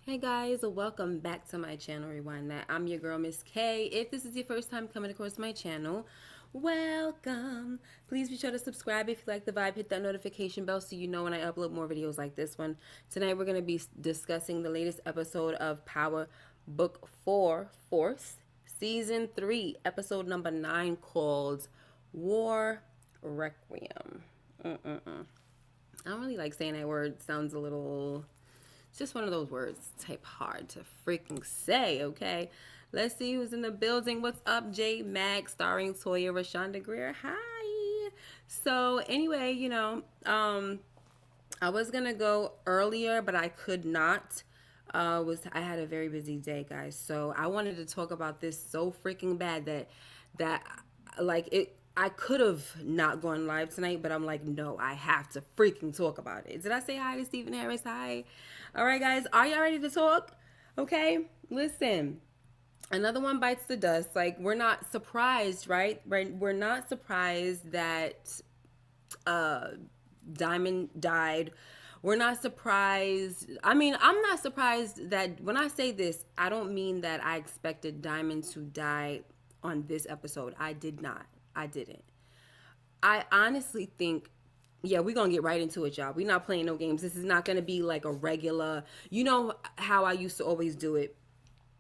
Hey guys, welcome back to my channel, Rewind That. I'm your girl, Miss K. If this is your first time coming across my channel, welcome. Please be sure to subscribe if you like the vibe. Hit that notification bell so you know when I upload more videos like this one. Tonight we're going to be discussing the latest episode of Power Book 4, Force, Season 3, episode number 9, called War Requiem. I don't really like saying that word. It sounds a little... It's just one of those words type hard to freaking say, okay? Let's see who's in the building. What's up, J Mag, starring Toya Rashonda Greer. Hi. So anyway, I was gonna go earlier, but I could not. I had a very busy day, guys. So I wanted to talk about this so freaking bad that like it. I could have not gone live tonight, but I'm like, no, I have to freaking talk about it. Did I say hi to Stephen Harris? Hi. All right, guys, are y'all ready to talk? Okay, listen. Another one bites the dust. Like, we're not surprised, right? Right? We're not surprised that uh Diamond died. We're not surprised. I mean, I'm not surprised that when I say this, I don't mean that I expected Diamond to die on this episode. I did not. I didn't. I honestly think, yeah, we're going to get right into it, y'all. We're not playing no games. This is not going to be like a regular, you know how I used to always do it.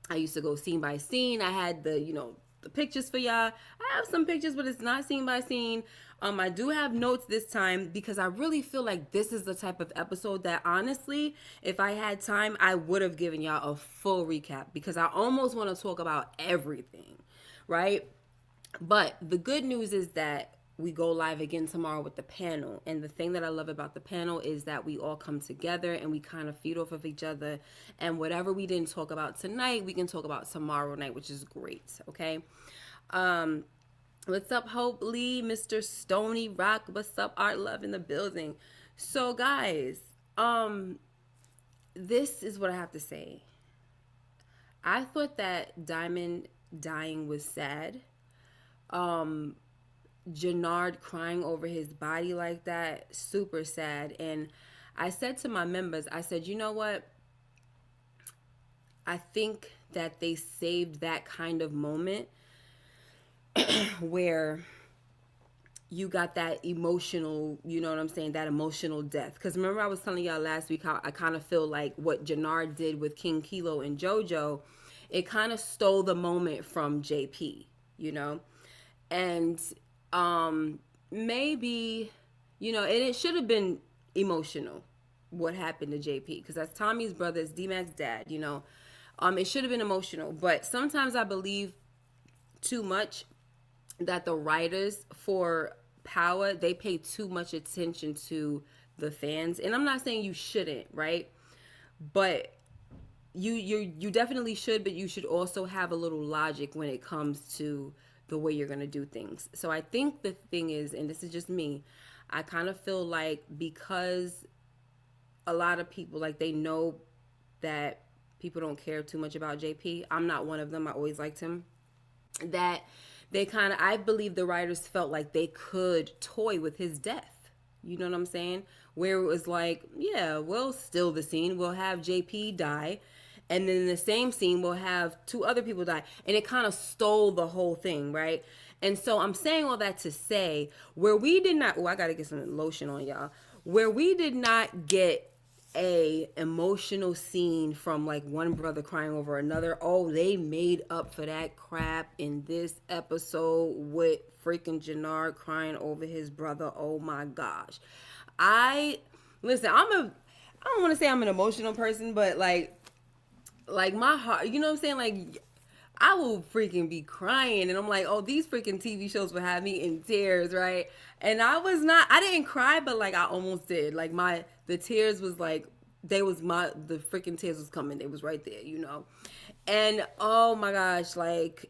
I used to go scene by scene. I had the pictures for y'all. I have some pictures, but it's not scene by scene. I do have notes this time because I really feel like this is the type of episode that honestly, if I had time, I would have given y'all a full recap because I almost want to talk about everything, right? But the good news is that we go live again tomorrow with the panel. And the thing that I love about the panel is that we all come together and we kind of feed off of each other. And whatever we didn't talk about tonight, we can talk about tomorrow night, which is great. Okay. What's up, Hope Lee, Mr. Stony Rock? What's up, Art Love in the building? So, guys, this is what I have to say. I thought that Diamond dying was sad. Jannard crying over his body like that, super sad. And I said to my members, I said, you know what? I think that they saved that kind of moment where you got that emotional, you know what I'm saying, that emotional death. Because remember I was telling y'all last week how I kind of feel like what Jannard did with King Kilo and JoJo, it kind of stole the moment from JP, you know? And maybe, and it should have been emotional what happened to JP because that's Tommy's brother, it's D-Mac's dad, it should have been emotional. But sometimes I believe too much that the writers for Power, they pay too much attention to the fans. And I'm not saying you shouldn't, right? But you definitely should, but you should also have a little logic when it comes to the way you're going to do things. So I think the thing is, and this is just me, I kind of feel like because a lot of people, like, they know that people don't care too much about JP. I'm not one of them. I always liked him. That they kind of, I believe the writers felt like they could toy with his death. You know what I'm saying? Where it was like, yeah, we'll still the scene. We'll have JP die. And then in the same scene, we'll have two other people die. And it kind of stole the whole thing, right? And so I'm saying all that to say, where we did not, I got to get some lotion on y'all. Where we did not get a emotional scene from like one brother crying over another. Oh, they made up for that crap in this episode with freaking Jannard crying over his brother. Oh my gosh. I don't want to say I'm an emotional person, but like my heart, you know what I'm saying? Like I will freaking be crying and I'm like, oh, these freaking TV shows will have me in tears, right? And I didn't cry, but like I almost did. Like the tears was like, the freaking tears was coming. It was right there, And oh my gosh, like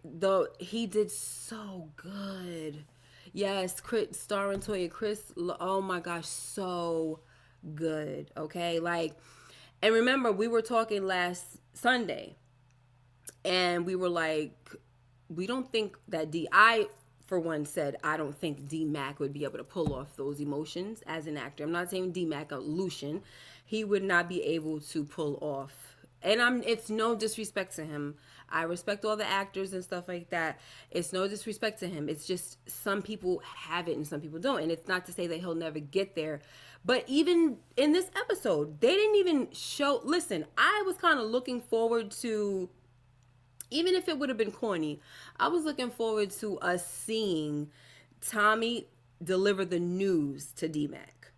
he did so good. Yes, Chris, starring Toya, Chris, oh my gosh, so good. Okay. And remember, we were talking last Sunday and we were like, we don't think that I for one said I don't think D-Mac would be able to pull off those emotions as an actor. I'm not saying D-Mac, Lucian, he would not be able to pull off And it's no disrespect to him. I respect all the actors and stuff like that. It's no disrespect to him. It's just some people have it and some people don't. And it's not to say that he'll never get there. But even in this episode, they didn't even show. Listen, I was kind of looking forward to, even if it would have been corny, I was looking forward to us seeing Tommy deliver the news to D-Mac.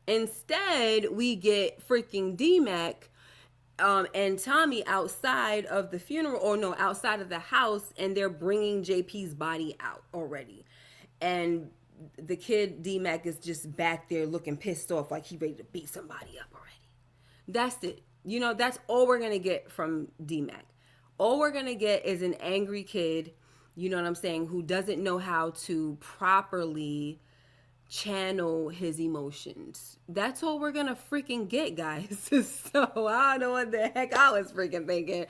Instead, we get freaking D-Mac and Tommy outside of the funeral, or no, outside of the house, and they're bringing JP's body out already. And the kid D-Mac is just back there looking pissed off, like he ready to beat somebody up already. That's it. You know, that's all we're gonna get from D-Mac. All we're gonna get is an angry kid, you know what I'm saying, who doesn't know how to properly channel his emotions. That's all we're gonna freaking get, guys. So I don't know what the heck I was freaking thinking.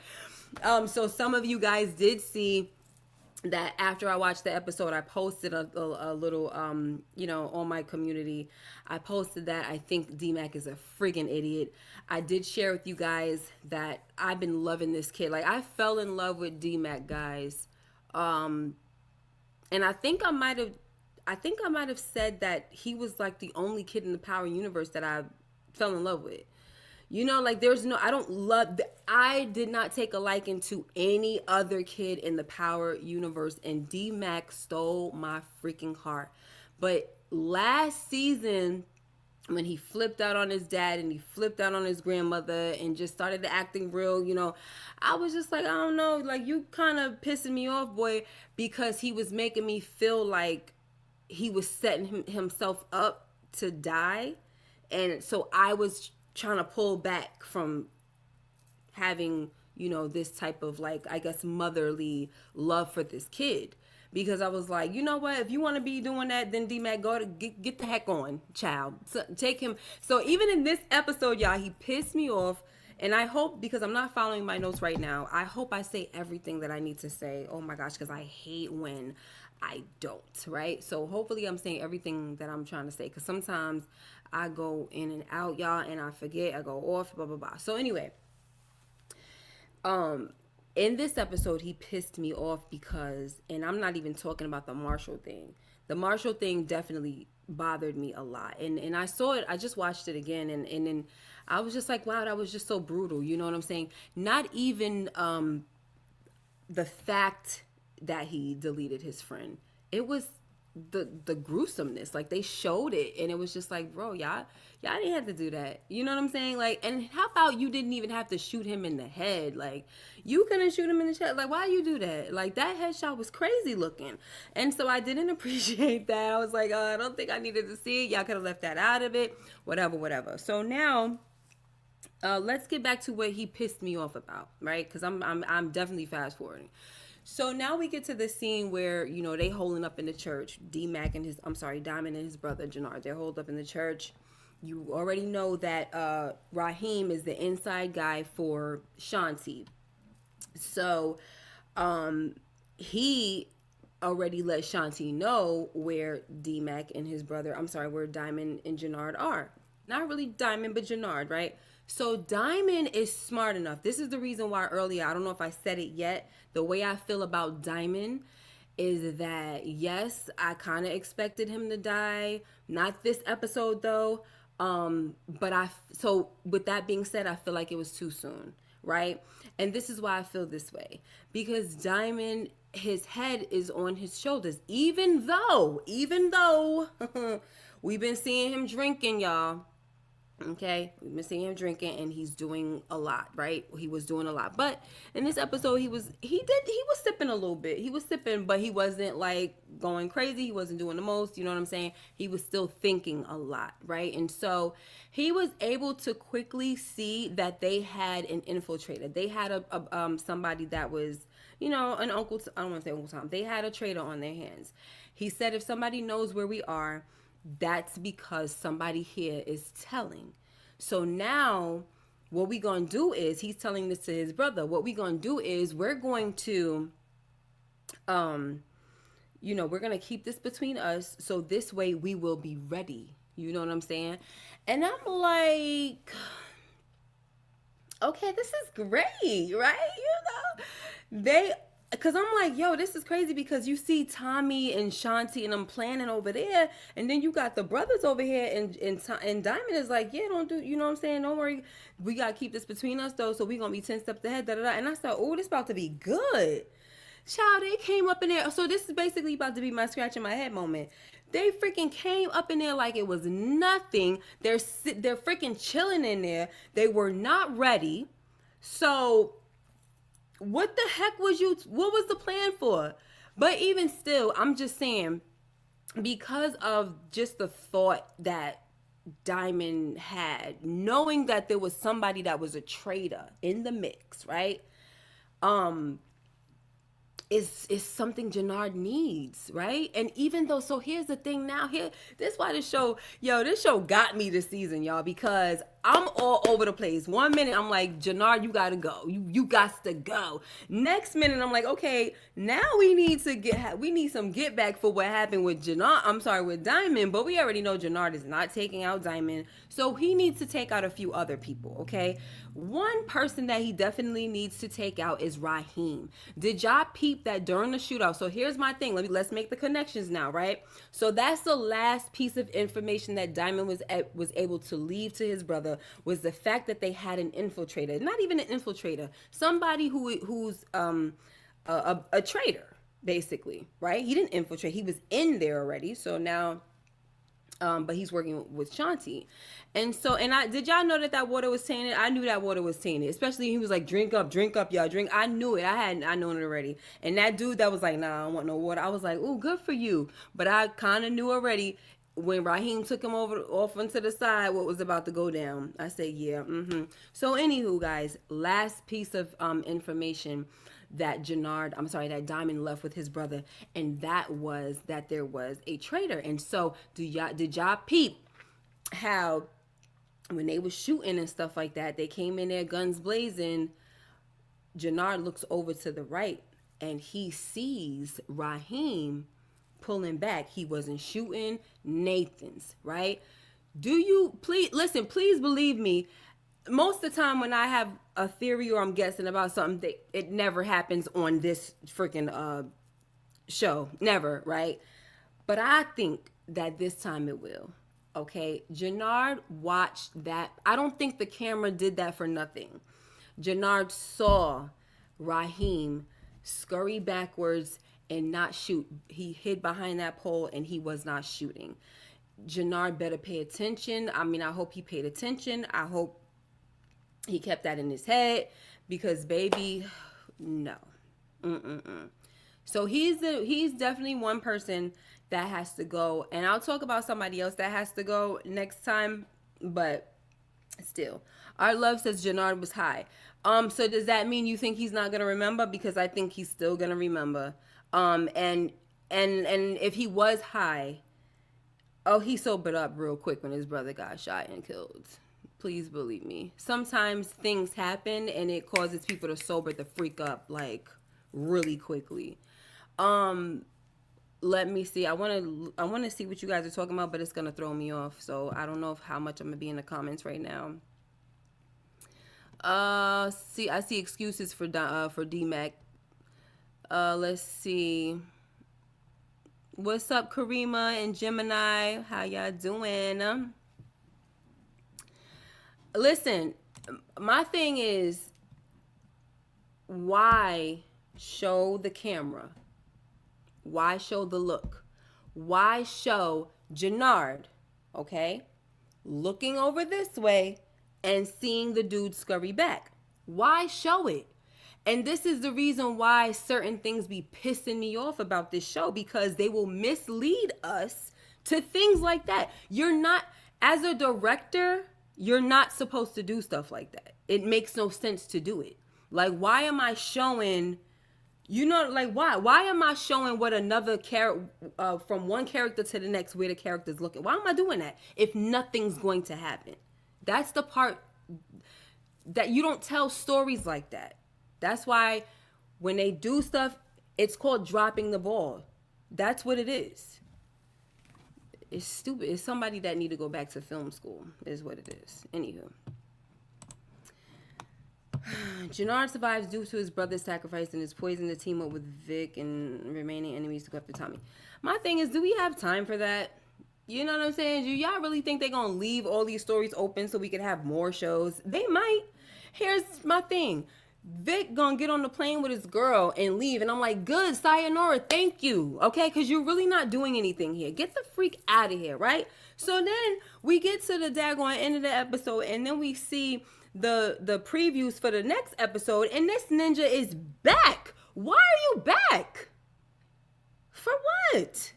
So some of you guys did see that after I watched the episode, I posted a little, on my community. I posted that I think D-Mac is a freaking idiot. I did share with you guys that I've been loving this kid. Like, I fell in love with D-Mac, guys. And I think I might have said that he was like the only kid in the Power universe that I fell in love with. You know, like I did not take a liking to any other kid in the Power universe, and D-Mac stole my freaking heart. But last season, when he flipped out on his dad and he flipped out on his grandmother and just started acting real, you know, I was just like, I don't know, like, you kind of pissing me off, boy, because he was making me feel like he was setting himself up to die. And so I was trying to pull back from having, you know, this type of, like, I guess, motherly love for this kid, because I was like, you know what, if you want to be doing that, then D-Mac, go to get the heck on, child. So, take him. So even in this episode, y'all, he pissed me off. And I hope, because I'm not following my notes right now, I hope I say everything that I need to say. Oh my gosh, because I hate when I don't, right? So hopefully I'm saying everything that I'm trying to say, because sometimes I go in and out, y'all, and I forget, I go off, blah, blah, blah. So anyway, in this episode, he pissed me off because, and I'm not even talking about the Marshall thing. The Marshall thing definitely bothered me a lot. And I saw it, I just watched it again, and then I was just like, wow, that was just so brutal. You know what I'm saying? Not even the fact that he deleted his friend. It was the gruesomeness. Like, they showed it, and it was just like, bro, y'all didn't have to do that. You know what I'm saying? Like, and how about you didn't even have to shoot him in the head? Like, you couldn't shoot him in the chest. Like, why you do that? Like, that headshot was crazy looking. And so I didn't appreciate that. I was like, I don't think I needed to see it. Y'all could have left that out of it. Whatever. So now, let's get back to what he pissed me off about, right? Because I'm definitely fast forwarding. So now we get to the scene where, you know, they holding up in the church. Diamond and his brother Jannard. They're holed up in the church. You already know that Raheem is the inside guy for Shanti. So he already let Shanti know where D-Mac and his brother, where Diamond and Jannard are. Not really Diamond, but Jannard, right? So Diamond is smart enough. This is the reason why earlier, I don't know if I said it yet, the way I feel about Diamond is that, yes, I kind of expected him to die. Not this episode, though. So with that being said, I feel like it was too soon, right? And this is why I feel this way. Because Diamond, his head is on his shoulders. Even though we've been seeing him drinking, y'all. Okay, we've been seeing him drinking, and he's doing a lot, right? He was doing a lot, but in this episode, he was sipping a little bit. He was sipping, but he wasn't like going crazy. He wasn't doing the most. You know what I'm saying? He was still thinking a lot, right? And so he was able to quickly see that they had an infiltrator. They had a somebody that was, you know, an uncle. I don't want to say Uncle Tom. They had a traitor on their hands. He said, if somebody knows where we are, that's because somebody here is telling. So now what we gonna do is, he's telling this to his brother, what we gonna do is we're going to we're gonna keep this between us, so this way we will be ready. You know what I'm saying? And I'm like, Okay, this is great, right? They, because I'm like, yo, this is crazy because you see Tommy and Shanti and I'm planning over there, and then you got the brothers over here, and Diamond is like, yeah, don't do, you know what I'm saying? Don't worry, we gotta keep this between us though, so we gonna be 10 steps ahead, da da da. And I said, oh, this about to be good. Child, they came up in there. So this is basically about to be my scratching my head moment. They freaking came up in there like it was nothing. They're freaking chilling in there. They were not ready. So what the heck was you? What was the plan for? But even still, I'm just saying, because of just the thought that Diamond had, knowing that there was somebody that was a traitor in the mix, right? Um, is something Jannard needs, right? And even though, so here's the thing now, here, this why this show, yo, this show got me this season, y'all, because I'm all over the place. One minute I'm like, Jannard, you gotta go. You got to go. Next minute I'm like, okay, now we need some get back for what happened with Jannard. I'm sorry, with Diamond, but we already know Jannard is not taking out Diamond. So he needs to take out a few other people, okay? One person that he definitely needs to take out is Raheem. Did y'all peep that during the shootout? So here's my thing. Let's make the connections now, right? So that's the last piece of information that Diamond was able to leave to his brother, was the fact that they had an infiltrator. Not even an infiltrator, somebody who's a traitor, basically, right? He didn't infiltrate. He was in there already. So now but he's working with Shanti. And so, and did y'all know that water was tainted? I knew that water was tainted, especially he was like, drink up, y'all, drink. I knew it. I known it already. And that dude that was like, nah, I don't want no water. I was like, ooh, good for you. But I kind of knew already when Raheem took him off onto the side what was about to go down. I said, yeah, So anywho, guys, last piece of information that that Diamond left with his brother, and that was that there was a traitor. And so, did y'all peep how when they was shooting and stuff like that, they came in there guns blazing. Jannard looks over to the right and he sees Raheem pulling back. He wasn't shooting Nathan's, right? Do you please listen, please believe me, most of the time when I have a theory or I'm guessing about something, it never happens on this freaking show. Never, right? But I think that this time it will. Okay? Jannard watched that. I don't think the camera did that for nothing. Jannard saw Raheem scurry backwards and not shoot. He hid behind that pole and he was not shooting. Jannard better pay attention. I mean, I hope he paid attention. I hope he kept that in his head, because baby, no. So he's definitely one person that has to go, and I'll talk about somebody else that has to go next time. But still, our love says Jannard was high. So does that mean you think he's not gonna remember? Because I think he's still gonna remember. And if he was high, oh, he sobered up real quick when his brother got shot and killed. Please believe me. Sometimes things happen and it causes people to sober the freak up like really quickly. Let me see. I want to see what you guys are talking about, but it's going to throw me off. So I don't know how much I'm going to be in the comments right now. I see excuses for DMAC. Let's see. What's up, Karima and Gemini? How y'all doing? Listen, my thing is, why show the camera? Why show the look? Why show Jannard, okay, looking over this way and seeing the dude scurry back? Why show it? And this is the reason why certain things be pissing me off about this show, because they will mislead us to things like that. You're not, as a director, you're not supposed to do stuff like that. It makes no sense to do it. Like, why am I showing, like, why am I showing what another character, from one character to the next, where the character's looking? Why am I doing that if nothing's going to happen? That's the part that you don't tell stories like that. That's why when they do stuff, it's called dropping the ball. That's what it is. It's stupid. It's somebody that need to go back to film school is what it is. Anywho. Jannard survives due to his brother's sacrifice and is poisoned to team up with Vic and remaining enemies to go after Tommy. My thing is, do we have time for that? You know what I'm saying? Do y'all really think they're going to leave all these stories open so we can have more shows? They might. Here's my thing. Vic gonna get on the plane with his girl and leave. And I'm like, good, sayonara, thank you. Okay, because you're really not doing anything here. Get the freak out of here, right? So then we get to the daggone end of the episode, and then we see the previews for the next episode, and this ninja is back. Why are you back? For what?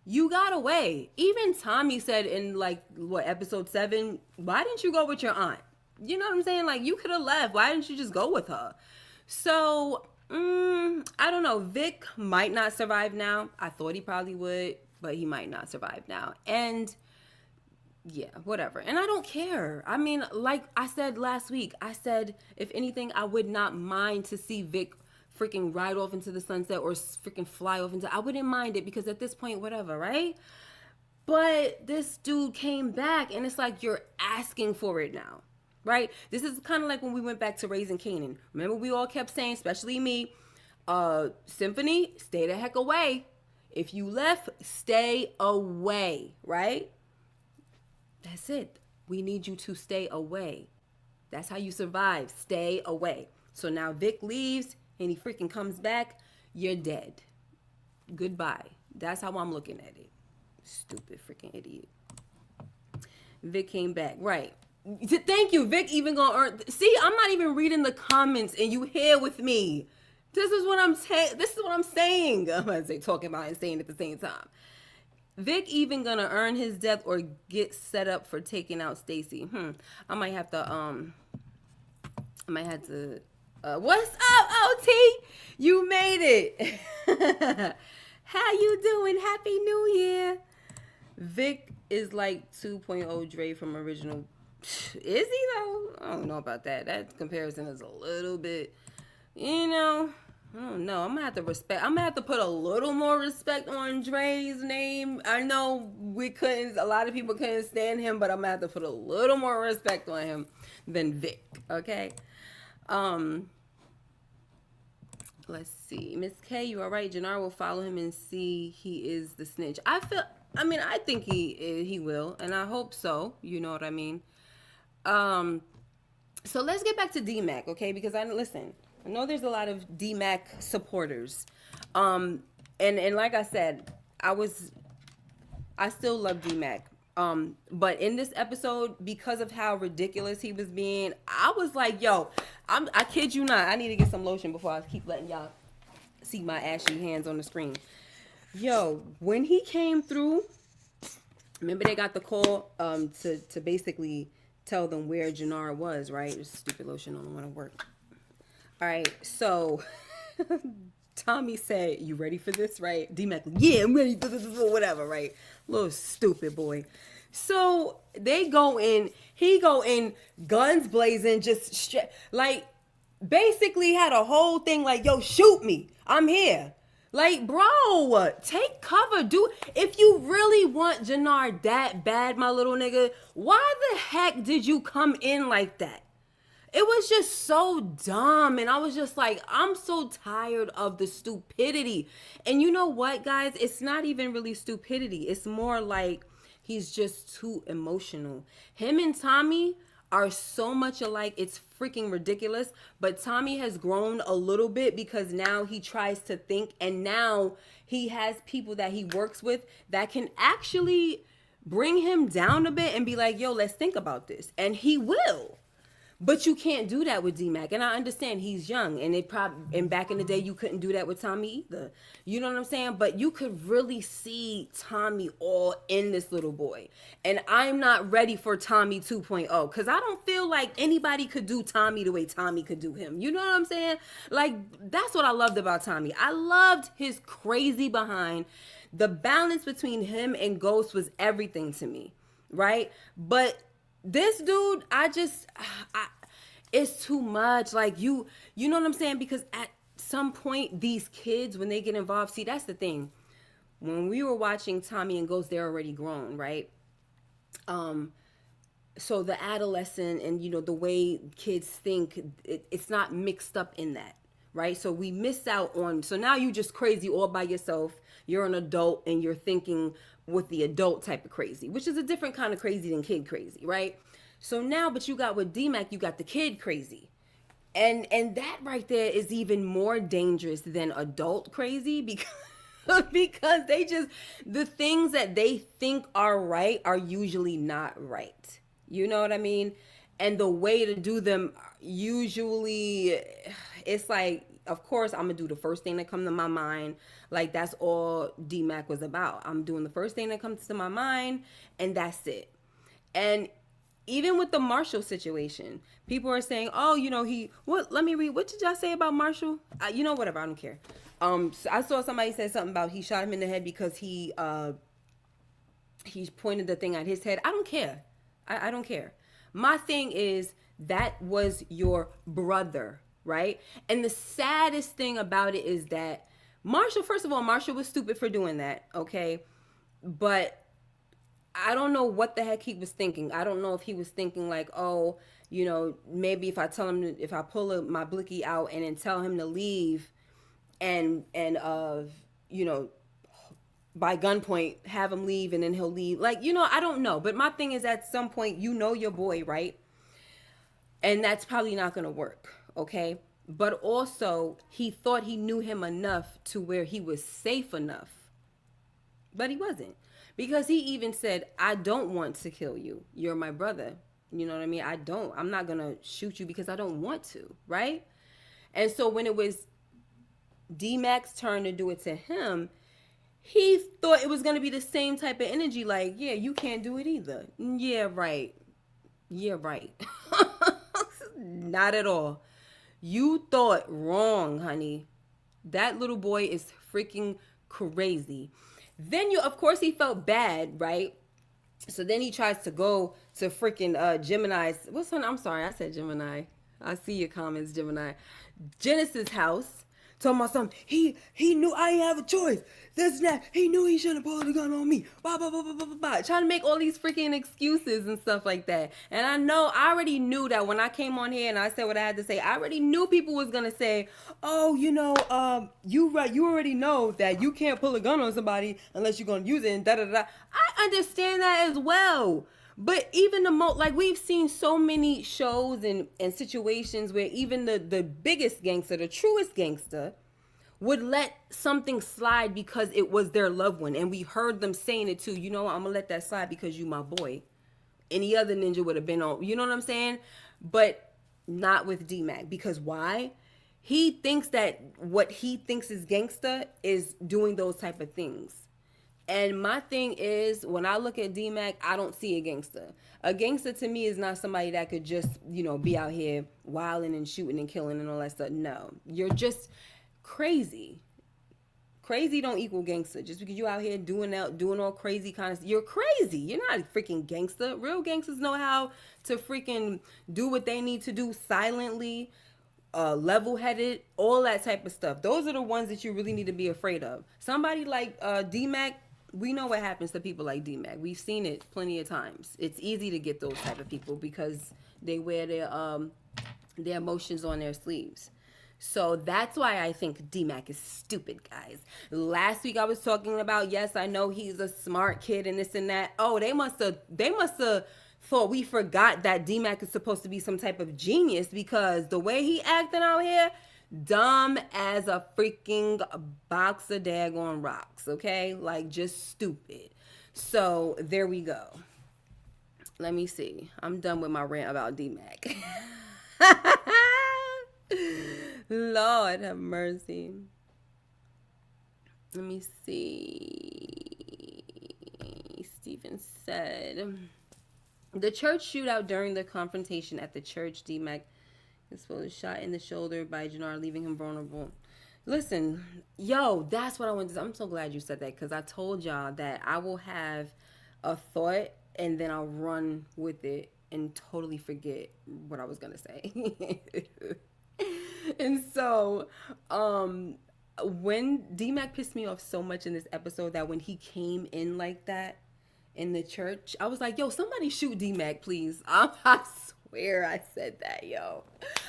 You got away. Even Tommy said in like what, episode 7, why didn't you go with your aunt? You know what I'm saying? Like, you could have left. Why didn't you just go with her? So I don't know. Vic might not survive now. I thought he probably would, but he might not survive now. And yeah, whatever. And I don't care. I mean, like I said last week, I said, if anything, I would not mind to see Vic freaking ride off into the sunset or freaking fly off into, I wouldn't mind it, because at this point, whatever, right? But this dude came back, and it's like you're asking for it now, right? This is kind of like when we went back to Raising Kanan. Remember, we all kept saying, especially me, Symphony, stay the heck away. If you left, stay away, right? That's it. We need you to stay away. That's how you survive. Stay away. So now Vic leaves and he freaking comes back. You're dead. Goodbye. That's how I'm looking at it. Stupid freaking idiot. Vic came back. Right. Thank you. Vic even gonna earn. See, I'm not even reading the comments and you here with me. This is what I'm saying. This is what I'm saying. I'm gonna say talking about and saying at the same time. Vic even gonna earn his death or get set up for taking out Stacy. I might have to what's up, OT? You made it. How you doing? Happy New Year. Vic is like 2.0 Dre from original. Is he though? I don't know about that. That comparison is a little bit, you know. I don't know. I'm gonna have to put a little more respect on Dre's name. I know a lot of people couldn't stand him, but I'm gonna have to put a little more respect on him than Vic. Okay. Let's see. Miss K, you all right? Jannard will follow him and see he is the snitch. I think he will, and I hope so. You know what I mean? So let's get back to D-Mac, okay? Because I know there's a lot of D-Mac supporters. And like I said, I still love D-Mac. But in this episode, because of how ridiculous he was being, I was like, yo, I kid you not, I need to get some lotion before I keep letting y'all see my ashy hands on the screen. Yo, when he came through, remember they got the call to basically tell them where Jannard was, right? This stupid lotion don't want to work. All right, so Tommy said, you ready for this, right? D-Mac, yeah, I'm ready for this, whatever, right? Little stupid boy. So he go in, guns blazing, just like basically had a whole thing like, yo, shoot me, I'm here. Like, bro, take cover, dude. If you really want Jannard that bad, my little nigga, why the heck did you come in like that? It was just so dumb. And I was just like, I'm so tired of the stupidity. And you know what, guys? It's not even really stupidity. It's more like he's just too emotional. Him and Tommy are so much alike. It's freaking ridiculous. But Tommy has grown a little bit because now he tries to think. And now he has people that he works with that can actually bring him down a bit and be like, yo, let's think about this. And he will. But you can't do that with D-Mac. And I understand he's young. And back in the day, you couldn't do that with Tommy either. You know what I'm saying? But you could really see Tommy all in this little boy. And I'm not ready for Tommy 2.0. Because I don't feel like anybody could do Tommy the way Tommy could do him. You know what I'm saying? Like, that's what I loved about Tommy. I loved his crazy behind. The balance between him and Ghost was everything to me. Right? But this dude, it's too much. Like, you know what I'm saying? Because at some point, these kids, when they get involved, see, that's the thing. When we were watching Tommy and Ghost, they're already grown, right? So the adolescent and the way kids think, it's not mixed up in that, right? So we miss out on, so now you just crazy all by yourself. You're an adult and you're thinking with the adult type of crazy, which is a different kind of crazy than kid crazy, right? So now, but you got with DMAC, you got the kid crazy. And that right there is even more dangerous than adult crazy, because because they just, the things that they think are right are usually not right. You know what I mean? And the way to do them, usually it's like, of course I'm gonna do the first thing that comes to my mind. Like that's all DMAC was about. I'm doing the first thing that comes to my mind, and that's it. And even with the Marshall situation, people are saying, "Oh, he what? Let me read. What did y'all say about Marshall? Whatever. I don't care." So I saw somebody said something about he shot him in the head because he pointed the thing at his head. I don't care. I don't care. My thing is that was your brother, right? And the saddest thing about it is that Marshall, first of all, Marshall was stupid for doing that, okay? But I don't know what the heck he was thinking. I don't know if he was thinking like, oh, maybe if I tell him if I pull my blicky out and then tell him to leave, and you know, by gunpoint have him leave and then he'll leave. Like, I don't know. But my thing is, at some point, your boy, right? And that's probably not gonna work, okay? But also, he thought he knew him enough to where he was safe enough, but he wasn't. Because he even said, I don't want to kill you. You're my brother. You know what I mean? I'm not going to shoot you because I don't want to, right? And so when it was D-Mac's turn to do it to him, he thought it was going to be the same type of energy. Like, yeah, you can't do it either. Yeah, right. Yeah, right. Not at all. You thought wrong, honey. That little boy is freaking crazy. Then of course, he felt bad, right? So then he tries to go to freaking Gemini's. What's her name? I'm sorry, I said Gemini. I see your comments, Gemini. Genesis house. Talking about something. He knew I didn't have a choice. This and that. He knew he shouldn't have pulled the gun on me. Blah, blah, blah, blah, blah, blah. Trying to make all these freaking excuses and stuff like that. And I already knew that when I came on here and I said what I had to say, I already knew people was going to say, oh, you right. You already know that you can't pull a gun on somebody unless you're going to use it and da da da. I understand that as well. But even like we've seen so many shows and situations where even the biggest gangster, the truest gangster, would let something slide because it was their loved one. And we heard them saying it too. You know what? I'm going to let that slide because you my boy. Any other ninja would have been on. You know what I'm saying? But not with D-Mac. Because why? He thinks that what he thinks is gangster is doing those type of things. And my thing is, when I look at D-Mac, I don't see a gangster. A gangster to me is not somebody that could just, be out here wilding and shooting and killing and all that stuff. No, you're just crazy. Crazy don't equal gangster. Just because you out here doing all crazy kind of stuff, you're crazy. You're not a freaking gangster. Real gangsters know how to freaking do what they need to do silently, level-headed, all that type of stuff. Those are the ones that you really need to be afraid of. Somebody like D-Mac, we know what happens to people like D-Mac. We've seen it plenty of times. It's easy to get those type of people because they wear their emotions on their sleeves. So that's why I think D-Mac is stupid, guys. Last week I was talking about, yes, I know he's a smart kid and this and that. Oh, they must have thought we forgot that D-Mac is supposed to be some type of genius, because the way he acting out here, dumb as a freaking box of daggone rocks, okay? Like, just stupid. So, there we go. Let me see. I'm done with my rant about D-Mac. Lord have mercy. Let me see. Stephen said, the church shootout during the confrontation at the church, D-Mac was shot in the shoulder by Jannar, leaving him vulnerable. Listen, yo, that's what I wanted to say. I'm so glad you said that, because I told y'all that I will have a thought and then I'll run with it and totally forget what I was going to say. And so, when D-Mac pissed me off so much in this episode that when he came in like that in the church. I was like, yo, somebody shoot D-Mac, please. I swear I said that, yo.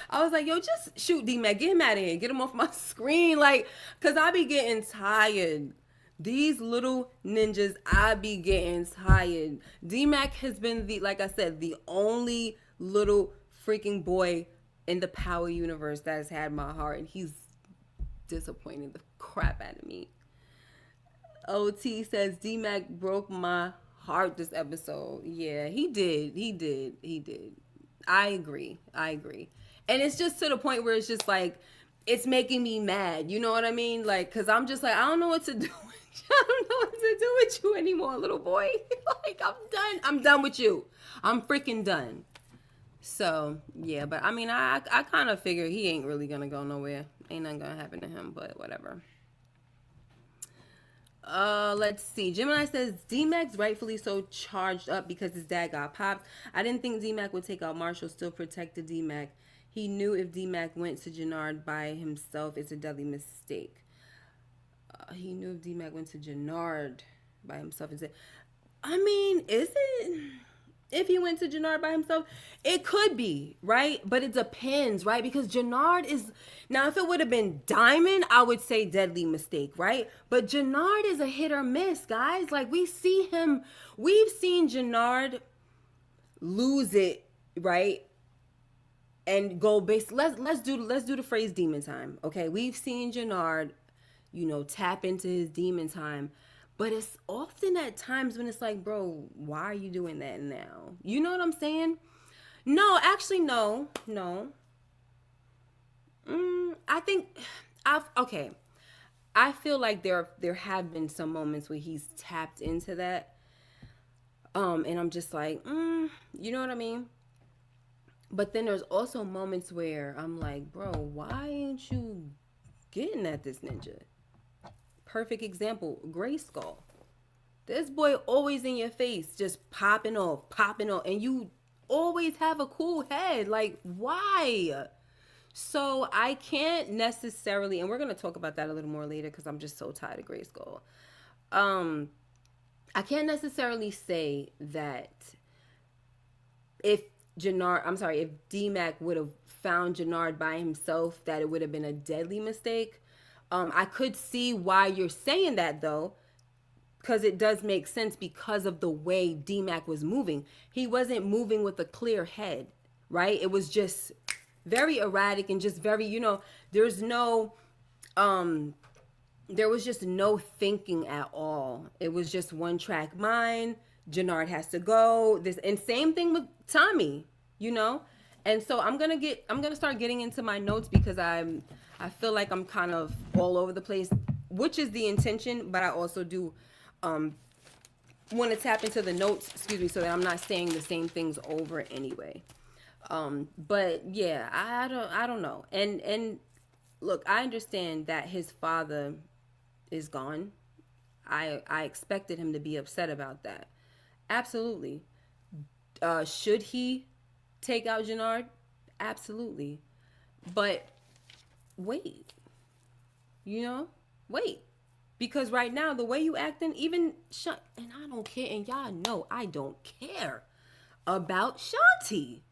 I was like, yo, just shoot D-Mac. Get him out of here. Get him off my screen. Like, because I be getting tired. These little ninjas, I be getting tired. D-Mac has been like I said, the only little freaking boy in the Power universe that has had my heart. And he's disappointing the crap out of me. OT says D-Mac broke my heart this episode. Yeah, he did. He did. I agree. And it's just to the point where it's just like, it's making me mad. You know what I mean? Like, because I'm just like, I don't know what to do. I don't know what to do with you anymore, little boy. Like, I'm done. I'm done with you. I'm freaking done. So, yeah. But, I mean, I kind of figure he ain't really going to go nowhere. Ain't nothing going to happen to him, but whatever. Let's see. Gemini says D-Mac's rightfully so charged up because his dad got popped. I didn't think D-Mac would take out Marshall, still protected D-Mac. He knew if D-Mac went to Jannard by himself, it's a deadly mistake. He knew if D-Mac went to Jannard by himself, I mean, is it? If he went to Jannard by himself, it could be, right? But it depends, right? Because Jannard is... Now, if it would have been Diamond, I would say deadly mistake, right? But Jannard is a hit or miss, guys. Like, we see him... We've seen Jannard lose it, right? And go base... Let's do the phrase demon time, okay? We've seen Jannard, tap into his demon time. But it's often at times when it's like, bro, why are you doing that now? You know what I'm saying? No, actually, no. I think I feel like there have been some moments where he's tapped into that. And I'm just like, you know what I mean? But then there's also moments where I'm like, bro, why ain't you getting at this ninja? Perfect example, Grayskull. This boy always in your face, just popping off, and you always have a cool head. Like, why? So I can't necessarily, and we're gonna talk about that a little more later because I'm just so tired of Grayskull. I can't necessarily say that if D-Mac would have found Jannard by himself, that it would have been a deadly mistake. I could see why you're saying that, though, because it does make sense because of the way D-Mac was moving. He wasn't moving with a clear head, right? It was just very erratic and just very, there was just no thinking at all. It was just one track mind. Jannard has to go. And same thing with Tommy, And so I'm gonna start getting into my notes because I feel like I'm kind of all over the place, which is the intention, but I also do want to tap into the notes, so that I'm not saying the same things over anyway. But yeah, I don't know. And look, I understand that his father is gone. I expected him to be upset about that. Absolutely. Should he take out Jannard? Absolutely. But wait. Wait. Because right now, the way you acting, and I don't care, and y'all know I don't care about Shanti.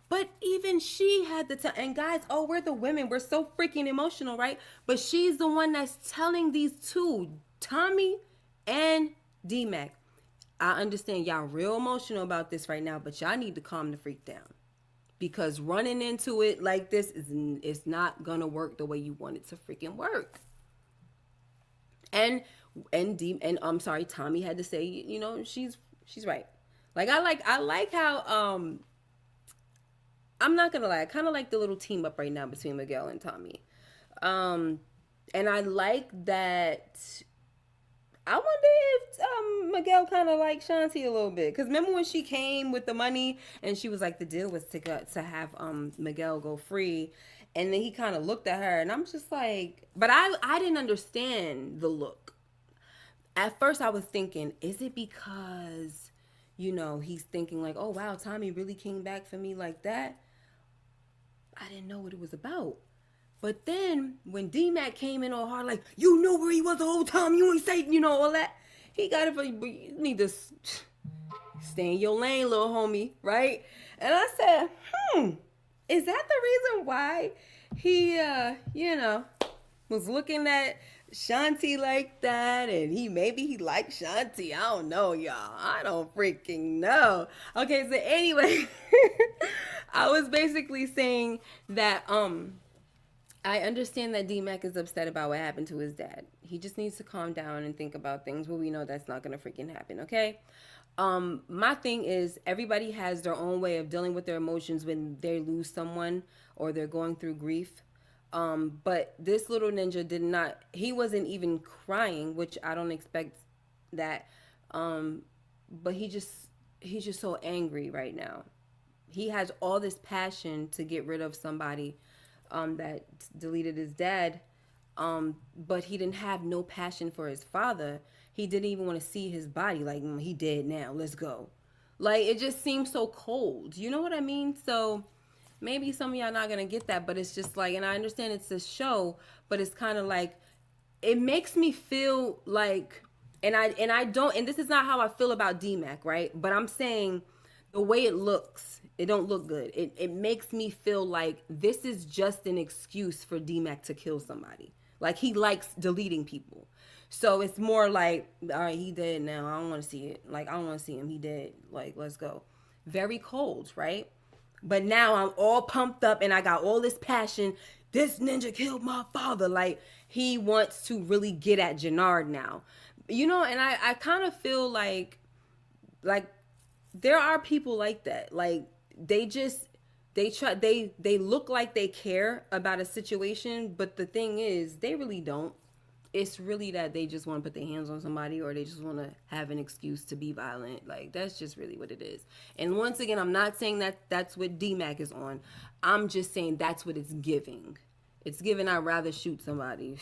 But even she had the time. And guys, we're the women. We're so freaking emotional, right? But she's the one that's telling these two, Tommy and D-Mac. I understand y'all real emotional about this right now, but y'all need to calm the freak down. Because running into it like this is not going to work the way you want it to freaking work. And I'm sorry, Tommy had to say, she's right. Like I like how I'm not gonna lie, I kind of like the little team up right now between Miguel and Tommy. And I like that. I wonder if Miguel kind of like Shanti a little bit, because remember when she came with the money and she was like, the deal was to have Miguel go free, and then he kind of looked at her, and I'm just like, but I didn't understand the look. At first I was thinking, is it because he's thinking like, oh wow, Tommy really came back for me like that? I didn't know what it was about. But then when D-Mac came in all hard, like, you know where he was the whole time, you ain't say, all that. He got it, but you need to Stay in your lane, little homie, right? And I said, is that the reason why he, was looking at Shanti like that, and he liked Shanti. I don't know, y'all. I don't freaking know. Okay, so anyway, I was basically saying that I understand that D-Mac is upset about what happened to his dad. He just needs to calm down and think about things, but we know that's not gonna freaking happen, okay? My thing is everybody has their own way of dealing with their emotions when they lose someone or they're going through grief. But this little ninja did not, he wasn't even crying, which I don't expect that. But he's just so angry right now. He has all this passion to get rid of somebody that deleted his dad, but he didn't have no passion for his father. He didn't even want to see his body. Like, he dead now. Let's go. Like, it just seems so cold. You know what I mean? So maybe some of y'all not gonna get that, but it's just like, and I understand it's a show, but it's kind of like, it makes me feel like, and I don't, and this is not how I feel about DMAC, right? But I'm saying the way it looks, it don't look good. It makes me feel like this is just an excuse for DMAC to kill somebody. Like, he likes deleting people. So it's more like, all right, he dead now. I don't want to see it. Like, I don't want to see him. He dead. Like, let's go. Very cold, right? But now I'm all pumped up and I got all this passion. This ninja killed my father. Like, he wants to really get at Jannard now. You know, and I kind of feel like there are people like that. Like, they look like they care about a situation, but the thing is, they really don't. It's really that they just want to put their hands on somebody, or they just want to have an excuse to be violent. Like, that's just really what it is. And once again, I'm not saying that that's what DMAC is on. I'm just saying that's what it's giving. It's giving I'd rather shoot somebody.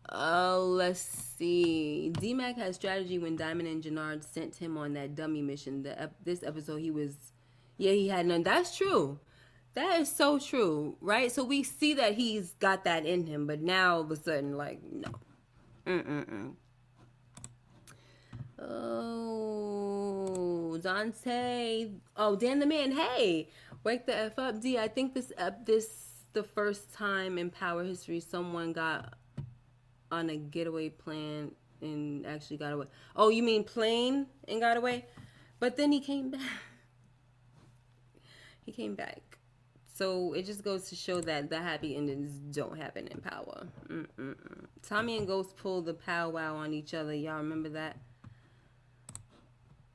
Oh, let's see. DMAC had strategy when Diamond and Jannard sent him on that dummy mission. This episode, he had none. That's true. That is so true, right? So we see that he's got that in him, but now all of a sudden, like, no. Oh, Dante. Oh, Dan the Man. Hey, wake the F up, D. I think this the first time in Power history someone got on a getaway plan and actually got away. Oh, you mean plane and got away? But then he came back. He came back. So it just goes to show that the happy endings don't happen in Power. Tommy and Ghost pulled the powwow on each other. Y'all remember that?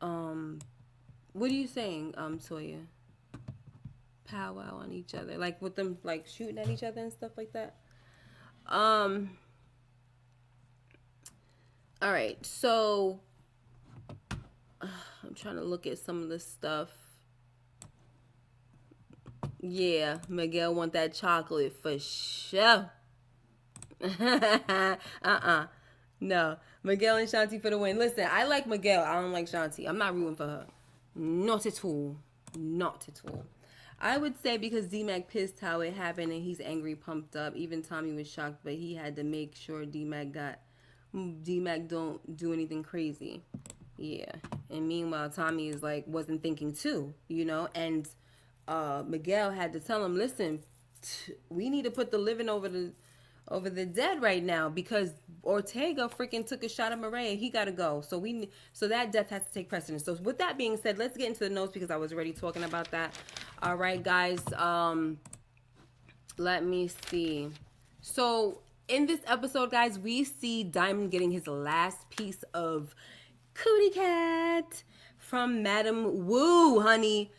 What are you saying, Toya? Powwow on each other, like with them like shooting at each other and stuff like that. All right, so I'm trying to look at some of this stuff. Yeah, Miguel want that chocolate for sure. No, Miguel and Shanti for the win. Listen, I like Miguel. I don't like Shanti. I'm not rooting for her. Not at all. Not at all. I would say because D-Mac pissed how it happened and he's angry, pumped up. Even Tommy was shocked, but he had to make sure D-Mac don't do anything crazy. Yeah. And meanwhile, Tommy is like, wasn't thinking too, you know? And Miguel had to tell him, listen, we need to put the living over the dead right now because Ortega freaking took a shot at Murray and he got to go. So that death has to take precedence. So with that being said, let's get into the notes because I was already talking about that. All right, guys. Let me see. So in this episode, guys, we see Diamond getting his last piece of cootie cat from Madame Wu, honey.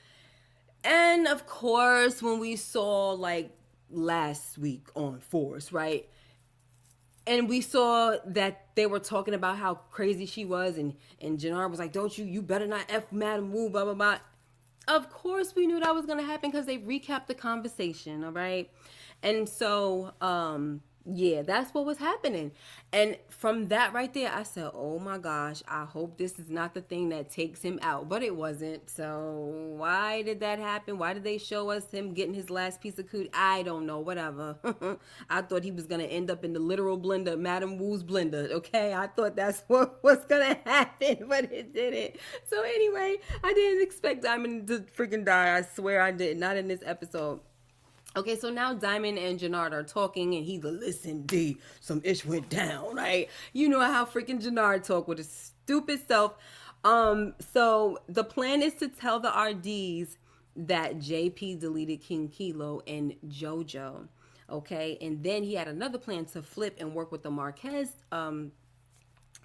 And of course, when we saw like last week on Force, right? And we saw that they were talking about how crazy she was, and Jannard was like, you better not F Madame Wu, blah, blah, blah. Of course we knew that was going to happen because they recapped the conversation, all right? And so Yeah, that's what was happening. And from that right there, I said, oh my gosh, I hope this is not the thing that takes him out. But it wasn't. So why did that happen? Why did they show us him getting his last piece of cootie? I don't know. Whatever. I thought he was going to end up in the literal blender, Madame Wu's blender. Okay. I thought that's what was going to happen, but it didn't. So anyway, I didn't expect Diamond to freaking die. I swear I did. Not in this episode. Okay, so now Diamond and Jannard are talking, and he's like, listen, D, some ish went down, right? You know how freaking Jannard talk with his stupid self. So the plan is to tell the RDs that JP deleted King Kilo and JoJo. Okay, and then he had another plan to flip and work with the Marquez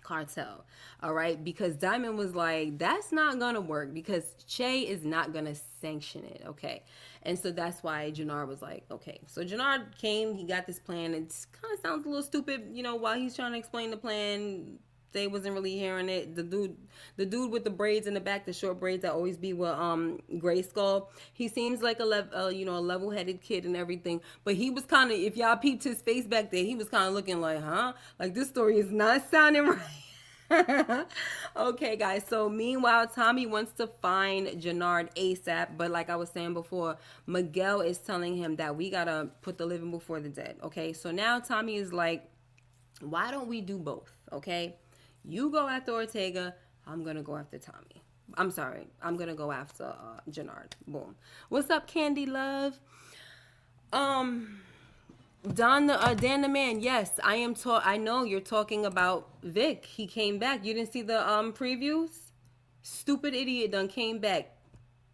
cartel. All right, because Diamond was like, that's not gonna work because Che is not gonna sanction it. Okay, and so that's why Jannard was like, okay. So Jannard came, he got this plan. It kind of sounds a little stupid, you know, while he's trying to explain the plan. They wasn't really hearing it. The dude with the braids in the back, the short braids that always be with Grayskull. He seems like a level-headed kid and everything. But he was kind of, if y'all peeped his face back there, he was kind of looking like, huh? Like this story is not sounding right. Okay, guys. So meanwhile, Tommy wants to find Jannard ASAP, but like I was saying before, Miguel is telling him that we gotta put the living before the dead. Okay, so now Tommy is like, why don't we do both? Okay, you go after Ortega, I'm gonna go after Tommy. I'm sorry, I'm gonna go after Jannard. Boom. What's up, Candy Love? Um, Dan the man. Yes, I am. I know you're talking about Vic. He came back. You didn't see the previews? Stupid idiot done came back,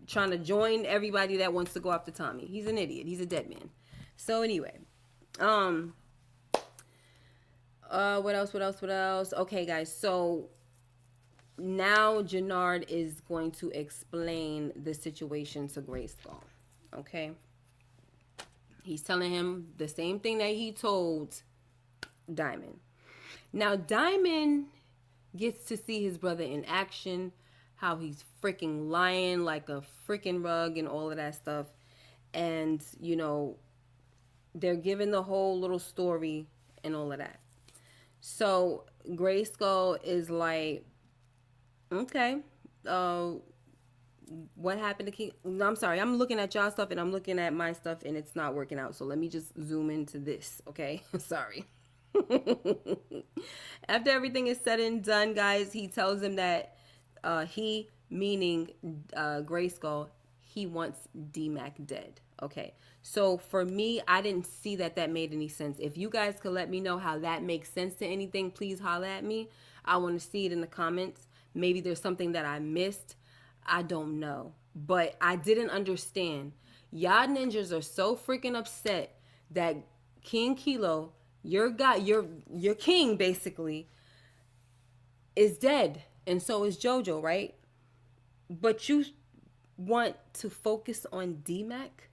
trying to join everybody that wants to go after Tommy. He's an idiot. He's a dead man. So anyway, what else? Okay, guys. So now Jannard is going to explain the situation to Grayskull. Okay. He's telling him the same thing that he told Diamond. Now Diamond gets to see his brother in action, how he's freaking lying like a freaking rug and all of that stuff. And, you know, they're giving the whole little story and all of that. So Grayskull is like, okay, what happened to King? No, I'm sorry, I'm looking at y'all stuff and I'm looking at my stuff and it's not working out. So let me just zoom into this, okay? Sorry. After everything is said and done, guys, he tells him that he, meaning Grayskull, he wants D-Mac dead. Okay, so for me, I didn't see that made any sense. If you guys could let me know how that makes sense to anything, please holler at me. I want to see it in the comments. Maybe there's something that I missed. I don't know. But I didn't understand. Y'all ninjas are so freaking upset that King Kilo, your guy, your king basically, is dead. And so is JoJo, right? But you want to focus on D-Mac?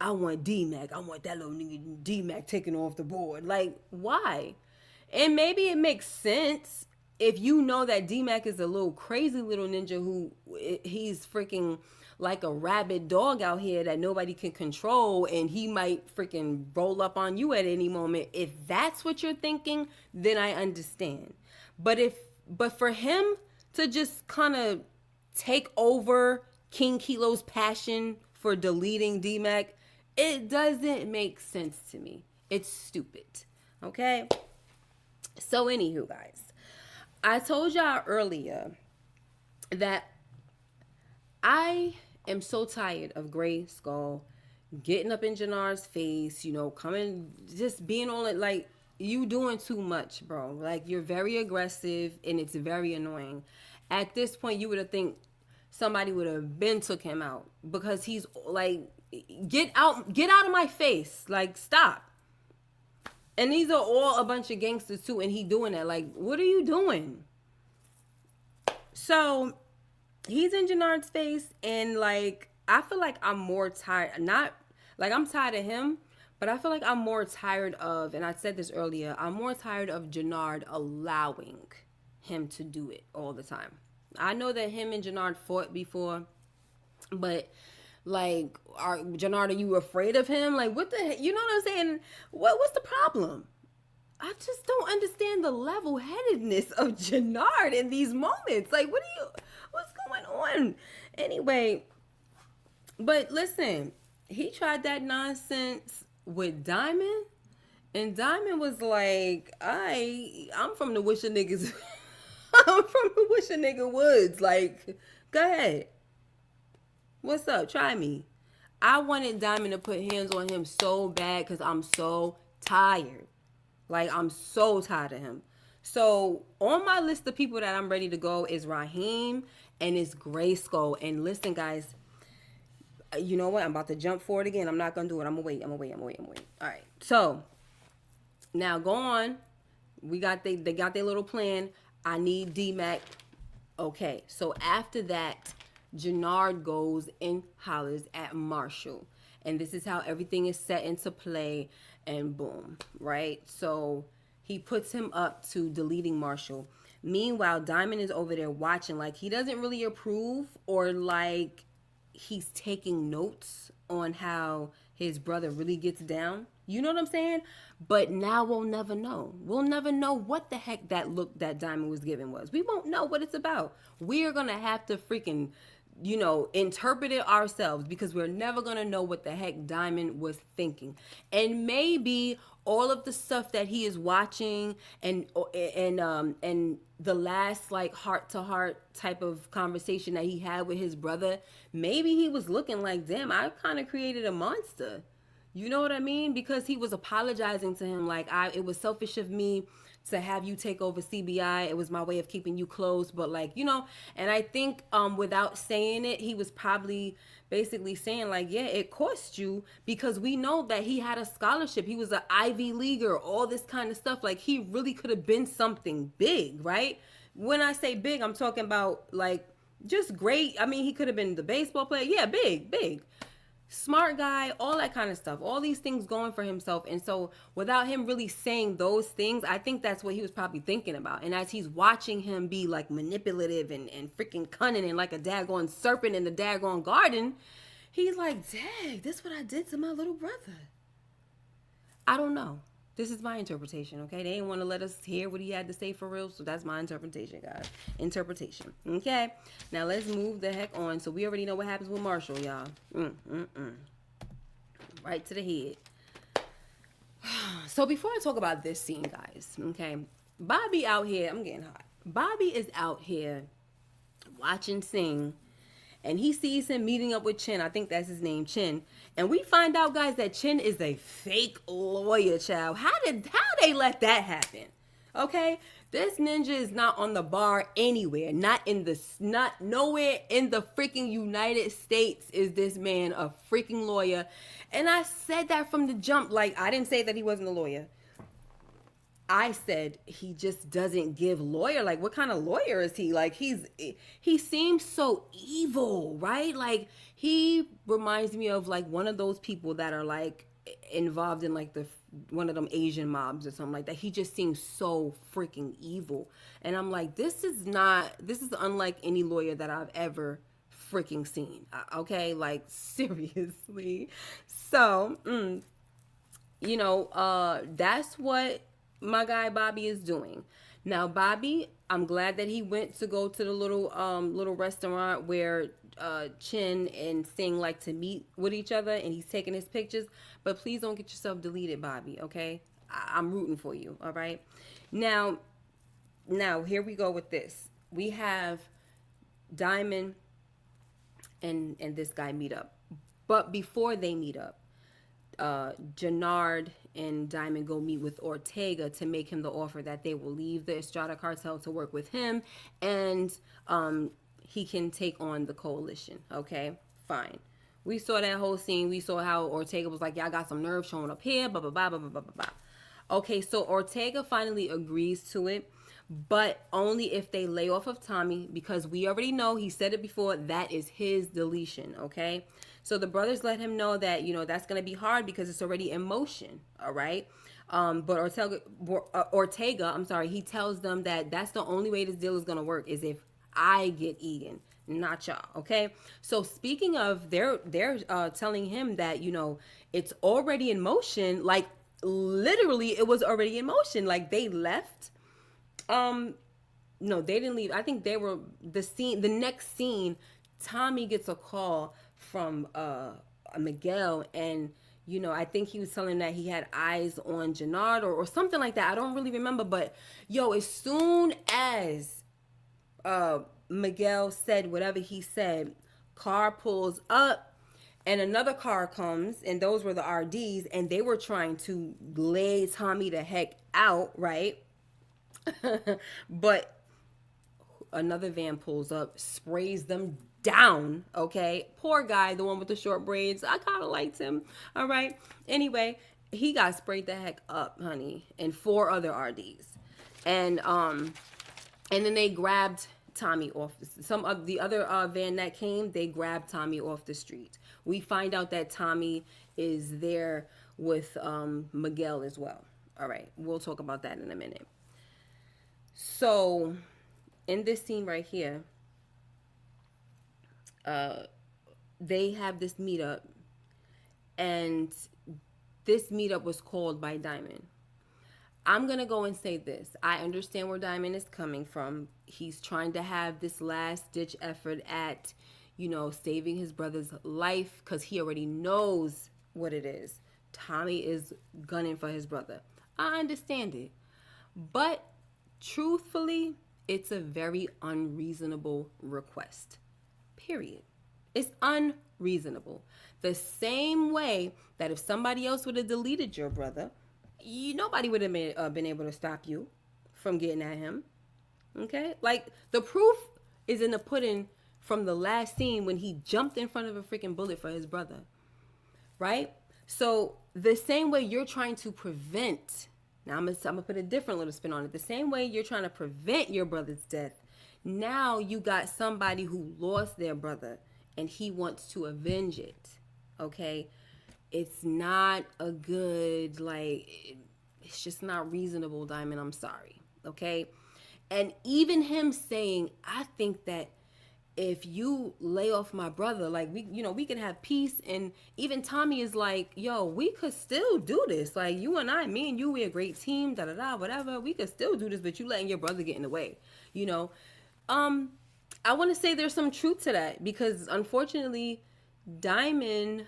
I want D-Mac. I want that little nigga D-Mac taken off the board. Like, why? And maybe it makes sense if you know that D-Mac is a little crazy little ninja who he's freaking like a rabid dog out here that nobody can control, and he might freaking roll up on you at any moment. If that's what you're thinking, then I understand. But for him to just kind of take over King Kilo's passion for deleting D-Mac, it doesn't make sense to me. It's stupid. Okay? So anywho, guys, I told y'all earlier that I am so tired of Grayskull getting up in Jannard's face, you know, coming, just being on it like, you doing too much, bro. Like, you're very aggressive and it's very annoying. At this point, you would have think somebody would have been took him out, because he's like, get out of my face. Like, stop. And these are all a bunch of gangsters too, and he doing that. Like, what are you doing? So he's in Jannard's face, and like, I feel like I'm more tired. Not like I'm tired of him, but I feel like I'm more tired of, and I said this earlier, I'm more tired of Jannard allowing him to do it all the time. I know that him and Jannard fought before, but Like, Jannard, are you afraid of him? Like, what the heck? You know what I'm saying? What's the problem? I just don't understand the level headedness of Jannard in these moments. Like, what's going on? Anyway, but listen, he tried that nonsense with Diamond, and Diamond was like, I'm from the Wish a Niggas. I'm from the Wish a Nigga Woods. Like, go ahead. What's up? Try me. I wanted Diamond to put hands on him so bad because I'm so tired. Like, I'm so tired of him. So, on my list of people that I'm ready to go is Raheem and it's Grayskull. And listen, guys, you know what? I'm about to jump forward again. I'm not going to do it. I'm going to wait. All right. So, now go on. They got their little plan. I need D-Mac. Okay. So, after that, Jannard goes and hollers at Marshall. And this is how everything is set into play. And boom, right? So he puts him up to deleting Marshall. Meanwhile, Diamond is over there watching. Like, he doesn't really approve, or like he's taking notes on how his brother really gets down. You know what I'm saying? But now we'll never know. We'll never know what the heck that look that Diamond was giving was. We won't know what it's about. We are going to have to freaking, interpret it ourselves, because we're never going to know what the heck Diamond was thinking. And maybe all of the stuff that he is watching and the last like heart to heart type of conversation that he had with his brother, maybe he was looking like, damn, I kind of created a monster. You know what I mean? Because he was apologizing to him like, it was selfish of me to have you take over CBI. It was my way of keeping you close. But like, and I think without saying it, he was probably basically saying like, yeah, it cost you, because we know that he had a scholarship. He was an Ivy Leaguer, all this kind of stuff. Like, he really could have been something big, right? When I say big, I'm talking about like just great. I mean, he could have been the baseball player. Yeah, big. Smart guy, all that kind of stuff, all these things going for himself. And so without him really saying those things, I think that's what he was probably thinking about. And as he's watching him be like manipulative and freaking cunning and like a daggone serpent in the daggone garden, he's like, dang, this what I did to my little brother. I don't know. This is my interpretation, okay? They didn't want to let us hear what he had to say for real, so that's my interpretation, guys. Interpretation, okay? Now, let's move the heck on. So, we already know what happens with Marshall, y'all. Right to the head. So, before I talk about this scene, guys, okay? Bobby out here, I'm getting hot. Bobby is out here watching Sing, and he sees him meeting up with Chin. I think that's his name, Chin. And we find out, guys, that Chin is a fake lawyer, child. How they let that happen? Okay? This ninja is not on the bar anywhere. Not nowhere in the freaking United States is this man a freaking lawyer. And I said that from the jump. Like, I didn't say that he wasn't a lawyer. I said he just doesn't give lawyer. Like, what kind of lawyer is he? Like, he seems so evil, right? Like, he reminds me of like one of those people that are like involved in like one of them Asian mobs or something like that. He just seems so freaking evil. And I'm like, this is unlike any lawyer that I've ever freaking seen. Okay? Like, seriously. So, that's what my guy Bobby is doing. Now, Bobby, I'm glad that he went to go to the little restaurant where Chin and Sing like to meet with each other, and he's taking his pictures. But please don't get yourself deleted, Bobby, okay? I'm rooting for you, all right? Now, here we go with this. We have Diamond and this guy meet up. But before they meet up, Jannard and Diamond go meet with Ortega to make him the offer that they will leave the Estrada cartel to work with him, and he can take on the coalition. Okay, fine. We saw that whole scene. We saw how Ortega was like, "Yeah, I got some nerve showing up here." Blah blah blah blah blah blah blah. Okay, so Ortega finally agrees to it, but only if they lay off of Tommy, because we already know, he said it before, that is his deletion. Okay. So the brothers let him know that, that's going to be hard because it's already in motion. All right. But Ortega, he tells them that that's the only way this deal is going to work is if I get Egan. not y'all. Okay. So speaking of, they're telling him that, it's already in motion. Like literally, it was already in motion. Like they left. Um, no, they didn't leave. I think they were the next scene. Tommy gets a call from Miguel, and I think he was telling him that he had eyes on Jannard, or something like that. I don't really remember, but yo, as soon as Miguel said whatever he said, car pulls up and another car comes, and those were the RDs, and they were trying to lay Tommy the heck out, right? But another van pulls up, sprays them down. Okay, poor guy, the one with the short braids. I kind of liked him. All right. Anyway, he got sprayed the heck up, honey, and four other RDs, and then they grabbed Tommy off. Some of the other van that came, they grabbed Tommy off the street. We find out that Tommy is there with Miguel as well. All right, we'll talk about that in a minute. So, in this scene right here, they have this meetup, and this meetup was called by Diamond. I'm going to go and say this. I understand where Diamond is coming from. He's trying to have this last ditch effort at, saving his brother's life, because he already knows what it is. Tommy is gunning for his brother. I understand it. But truthfully, it's a very unreasonable request. Period. It's unreasonable. The same way that if somebody else would have deleted your brother, nobody would have been able to stop you from getting at him. Okay? Like, the proof is in the pudding from the last scene when he jumped in front of a freaking bullet for his brother. Right? So, the same way you're trying to prevent, now I'm going to put a different little spin on it. The same way you're trying to prevent your brother's death, now you got somebody who lost their brother and he wants to avenge it. Okay? It's not a good, it's just not reasonable, Diamond. I'm sorry. Okay? And even him saying, I think that if you lay off my brother, we can have peace. And even Tommy is like, yo, we could still do this. Like, you and I, me and you, we're a great team, whatever. We could still do this, but you letting your brother get in the way, I want to say there's some truth to that, because unfortunately, Diamond,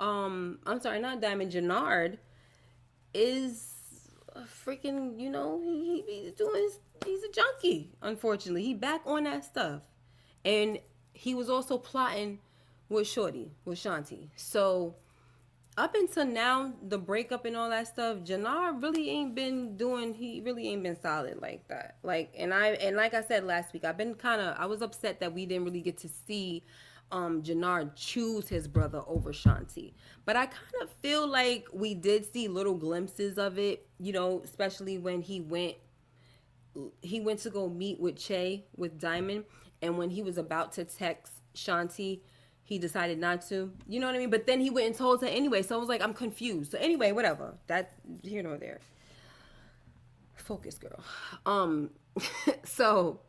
I'm sorry, not Diamond, Jannard is a freaking, he's a junkie, unfortunately. He back on that stuff. And he was also plotting with Shanti. So up until now, the breakup and all that stuff, Jannard really ain't been solid like that. And like I said last week, I was upset that we didn't really get to see Jannard choose his brother over Shanti. But I kind of feel like we did see little glimpses of it, especially when he went to go meet with Che, with Diamond, and when he was about to text Shanti, he decided not to. You know what I mean? But then he went and told her anyway, so I was like, I'm confused. So anyway, whatever. That here nor there. Focus, girl. So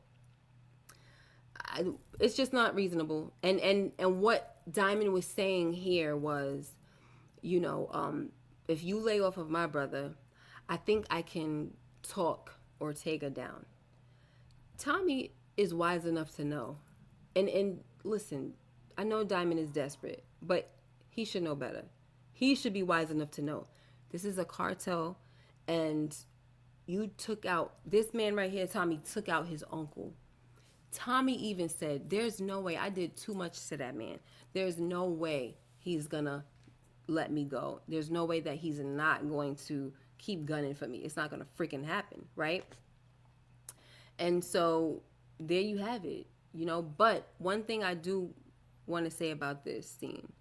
it's just not reasonable. And what Diamond was saying here was, if you lay off of my brother, I think I can talk Ortega down. Tommy is wise enough to know. And listen, I know Diamond is desperate, but he should know better. He should be wise enough to know. This is a cartel, and you took out, this man right here, Tommy, took out his uncle. Tommy even said, there's no way, I did too much to that man. There's no way he's gonna let me go. There's no way that he's not going to keep gunning for me. It's not gonna freaking happen, right? And so there you have it, But one thing I do want to say about this scene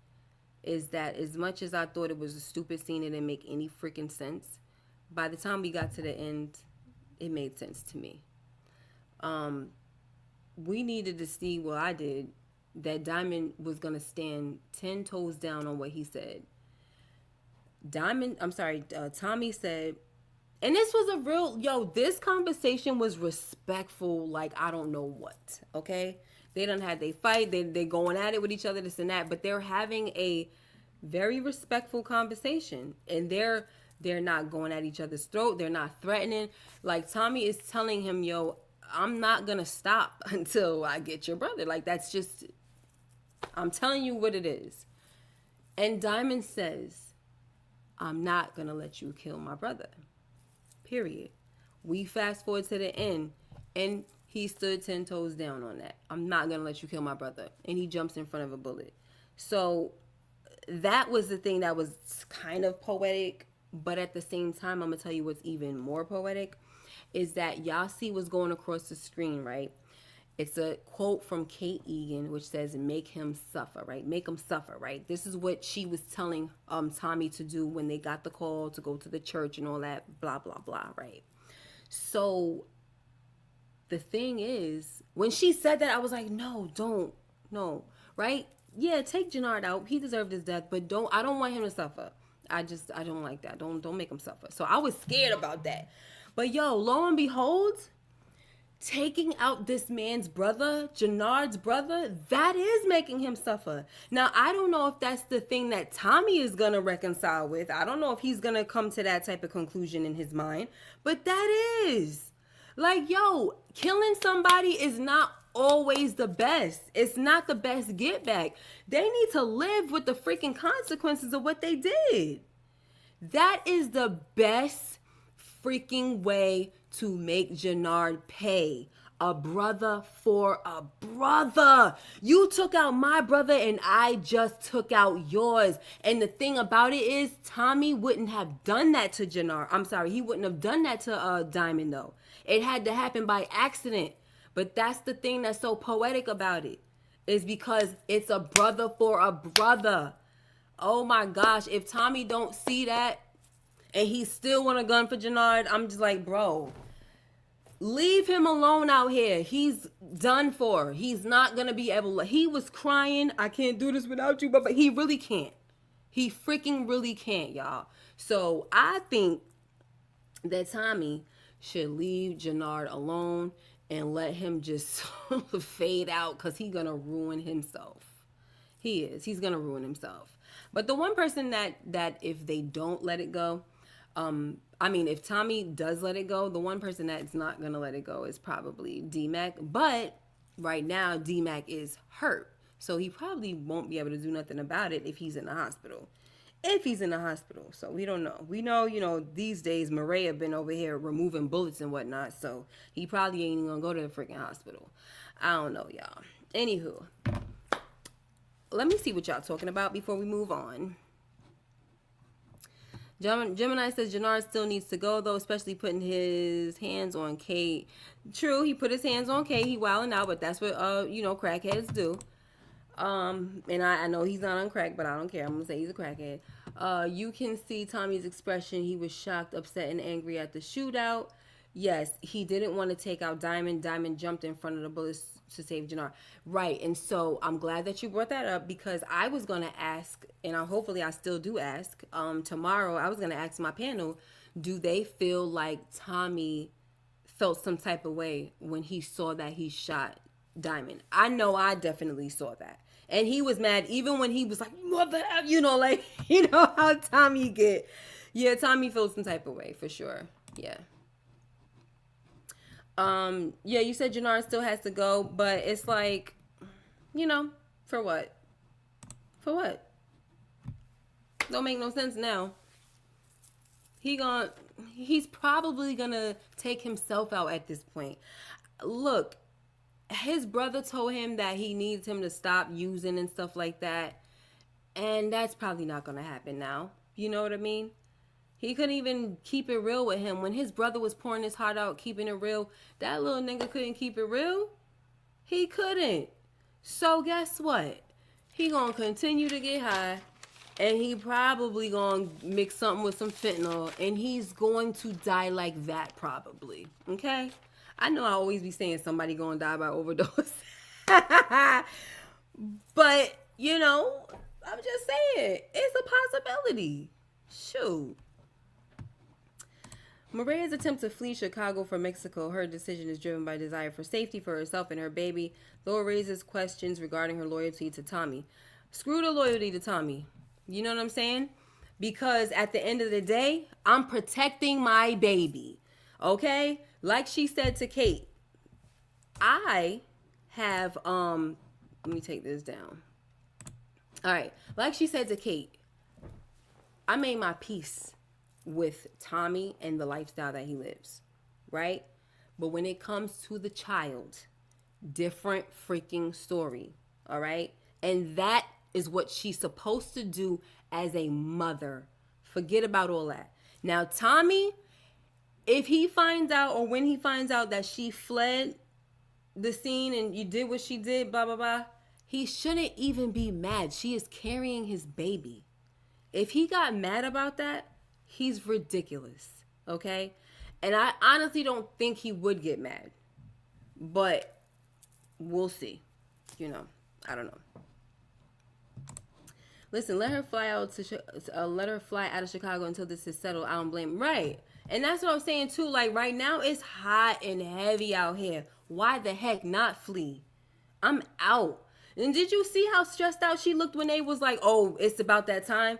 is that as much as I thought it was a stupid scene, it didn't make any freaking sense. By the time we got to the end, it made sense to me. We needed to see, well, I did, that Diamond was going to stand 10 toes down on what he said. Tommy said, and this was a real, this conversation was respectful, like I don't know what, okay? They done had they fight. They going at it with each other, this and that. But they're having a very respectful conversation, and they're not going at each other's throat. They're not threatening. Like Tommy is telling him, "Yo, I'm not gonna stop until I get your brother." Like that's just, I'm telling you what it is. And Diamond says, "I'm not gonna let you kill my brother." Period. We fast forward to the end, and he stood 10 toes down on that. I'm not gonna let you kill my brother, and he jumps in front of a bullet. So that was the thing that was kind of poetic, but at the same time, I'm gonna tell you what's even more poetic is that y'all see what's going across the screen, right? It's a quote from Kate Egan, which says, "Make him suffer," right? Make him suffer, right? This is what she was telling Tommy to do when they got the call to go to the church and all that, blah, blah, blah, right? So the thing is, when she said that, I was like, no, don't, no, right? Yeah, take Jannard out. He deserved his death, but I don't want him to suffer. I don't like that. Don't make him suffer. So I was scared about that. But yo, lo and behold, taking out this man's brother, Jannard's brother, that is making him suffer. Now, I don't know if that's the thing that Tommy is going to reconcile with. I don't know if he's going to come to that type of conclusion in his mind, but that is. Like, yo, killing somebody is not always the best. It's not the best get back. They need to live with the freaking consequences of what they did. That is the best freaking way to make Jannard pay. A brother for a brother. You took out my brother and I just took out yours. And the thing about it is, Tommy wouldn't have done that to Jannard. I'm sorry, he wouldn't have done that to Diamond though. It had to happen by accident. But that's the thing that's so poetic about it, is because it's a brother for a brother. Oh my gosh, if Tommy don't see that and he still want a gun for Jannard, I'm just like, bro, leave him alone out here. He's done for. He's not going to be able to. He was crying, "I can't do this without you," but he really can't. He freaking really can't, y'all. So I think that Tommy should leave Jannard alone and let him just fade out, because he's going to ruin himself. He is. He's going to ruin himself. But the one person that if they don't let it go, if Tommy does let it go, the one person that's not going to let it go is probably D-Mac. But right now, D-Mac is hurt. So he probably won't be able to do nothing about it if he's in the hospital. So we don't know. We know, these days, Murray been over here removing bullets and whatnot. So he probably ain't even going to go to the freaking hospital. I don't know, y'all. Anywho, let me see what y'all talking about before we move on. Gemini says Jannard still needs to go, though, especially putting his hands on Kate. True, he put his hands on Kate. He wilding out, but that's what, crackheads do. And I know he's not on crack, but I don't care. I'm going to say he's a crackhead. You can see Tommy's expression. He was shocked, upset, and angry at the shootout. Yes, he didn't want to take out Diamond. Diamond jumped in front of the bullets to save Jannard. Right, and so I'm glad that you brought that up, because I was going to ask, and hopefully I still do ask, tomorrow I was going to ask my panel, do they feel like Tommy felt some type of way when he saw that he shot Diamond? I know I definitely saw that. And he was mad even when he was like, what the hell? You know how Tommy get. Yeah, Tommy feels some type of way for sure. Yeah. Yeah, you said Jannard still has to go, but it's like, for what? For what? Don't make no sense now. He's probably gonna take himself out at this point. Look, his brother told him that he needs him to stop using and stuff like that, and that's probably not gonna happen now. You know what I mean? He couldn't even keep it real with him. When his brother was pouring his heart out, keeping it real, that little nigga couldn't keep it real. He couldn't. So guess what? He gonna continue to get high, and he probably gonna mix something with some fentanyl, and he's going to die like that probably. Okay? I know I always be saying somebody gonna die by overdose. But, I'm just saying, it's a possibility. Shoot. Maria's attempt to flee Chicago from Mexico, her decision is driven by desire for safety for herself and her baby, though it raises questions regarding her loyalty to Tommy. Screw the loyalty to Tommy. You know what I'm saying? Because at the end of the day, I'm protecting my baby. Okay? Like she said to Kate, I have let me take this down. All right. Like she said to Kate, I made my peace with Tommy and the lifestyle that he lives, right? But when it comes to the child, different freaking story, all right? And that is what she's supposed to do as a mother. Forget about all that. Now, Tommy, if he finds out or when he finds out that she fled the scene and you did what she did, blah, blah, blah, he shouldn't even be mad. She is carrying his baby. If he got mad about that, he's ridiculous, okay? And I honestly don't think he would get mad. But we'll see. You know, I don't know. Listen, let her fly out of Chicago until this is settled. I don't blame. Right. And that's what I'm saying too. Like right now it's hot and heavy out here. Why the heck not flee? I'm out. And did you see how stressed out she looked when they was like, oh, it's about that time?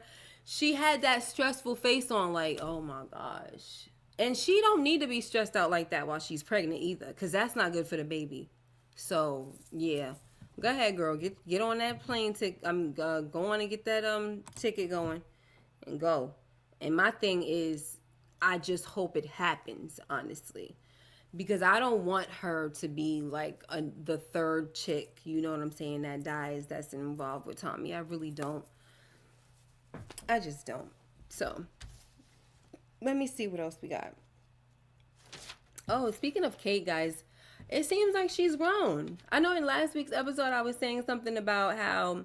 She had that stressful face on like, oh my gosh. And she don't need to be stressed out like that while she's pregnant either, because that's not good for the baby. So, yeah. Go ahead, girl. Get on that plane ticket. Go on and get that ticket going and go. And my thing is, I just hope it happens, honestly. Because I don't want her to be like the third chick, you know what I'm saying, that dies, that's involved with Tommy. I really don't. I just don't. So, let me see what else we got. Oh, speaking of Kate, guys, it seems like she's grown. I know in last week's episode I was saying something about how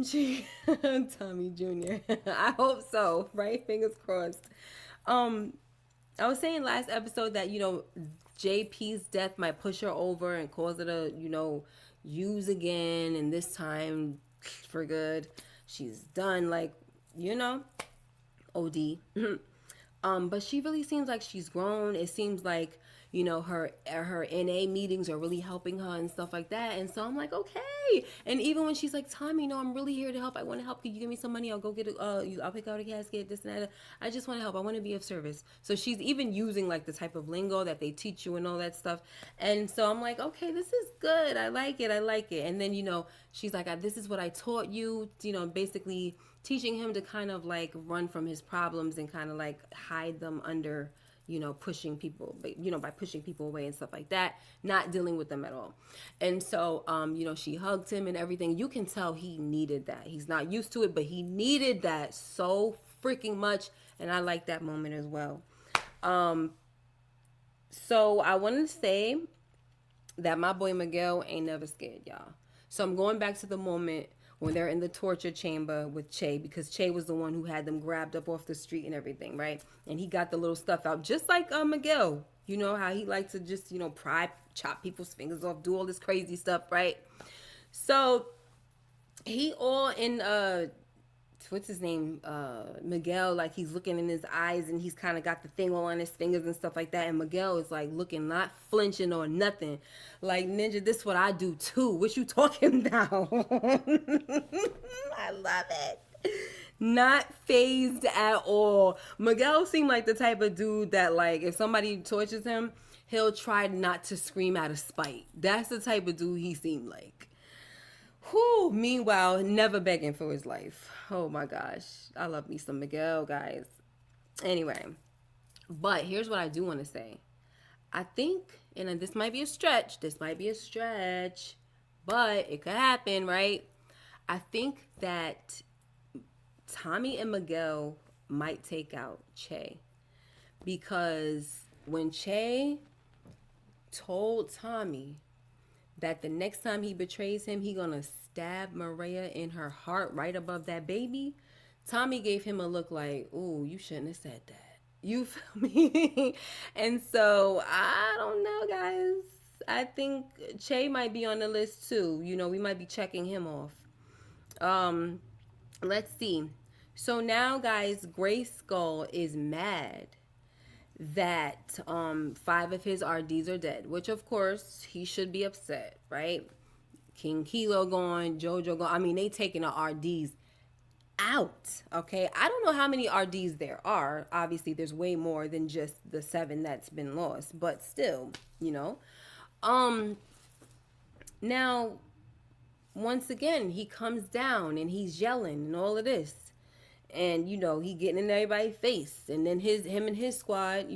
she Tommy Jr. I hope so, right? Fingers crossed. I was saying last episode that, you know, JP's death might push her over and cause her to, you know, use again, and this time for good. She's done, like, you know, OD. But she really seems like she's grown. It seems like, you know, her NA meetings are really helping her and stuff like that. And so I'm like, okay. And even when she's like, Tommy, you know, I'm really here to help. I want to help. Can you give me some money? I'll go get I'll pick out a casket, this and that. I just want to help. I want to be of service. So she's even using like the type of lingo that they teach you and all that stuff. And so I'm like, okay, this is good. I like it. And then, you know, she's like, this is what I taught you, you know, basically teaching him to kind of like run from his problems and kind of like hide them under, you know, pushing people, you know, by pushing people away and stuff like that, not dealing with them at all. And so, you know, she hugged him and everything. You can tell he needed that. He's not used to it, but he needed that so freaking much. And I like that moment as well. So I want to say that my boy Miguel ain't never scared, y'all. So I'm going back to the moment when they're in the torture chamber with Che, because Che was the one who had them grabbed up off the street and everything, right? And he got the little stuff out, just like Miguel. You know how he likes to just, you know, chop people's fingers off, do all this crazy stuff, right? So he all in what's his name, Miguel, like he's looking in his eyes and he's kind of got the thing all on his fingers and stuff like that, and Miguel is like looking, not flinching or nothing, like, ninja, this is what I do too, what you talking about? I love it. Not phased at all. Miguel seemed like the type of dude that, like, if somebody tortures him, he'll try not to scream out of spite. That's the type of dude he seemed like. Whew, meanwhile, never begging for his life. Oh my gosh. I love me some Miguel, guys. Anyway, but here's what I do want to say. I think, and this might be a stretch, but it could happen, right? I think that Tommy and Miguel might take out Che. Because when Che told Tommy that the next time he betrays him, he gonna stab Maria in her heart right above that baby, Tommy gave him a look like, ooh, you shouldn't have said that. You feel me? And so, I don't know, guys. I think Che might be on the list too. You know, we might be checking him off. Let's see. So now, guys, Grayskull is mad that 5 of his RDs are dead, which of course he should be upset, right? King Kilo gone, JoJo gone. I mean, they taking the RDs out. Okay, I don't know how many RDs there are. Obviously, there's way more than just the 7 that's been lost, but still, you know. Um, Now, once again, he comes down and he's yelling and all of this, and he getting in everybody's face, and then him and his squad,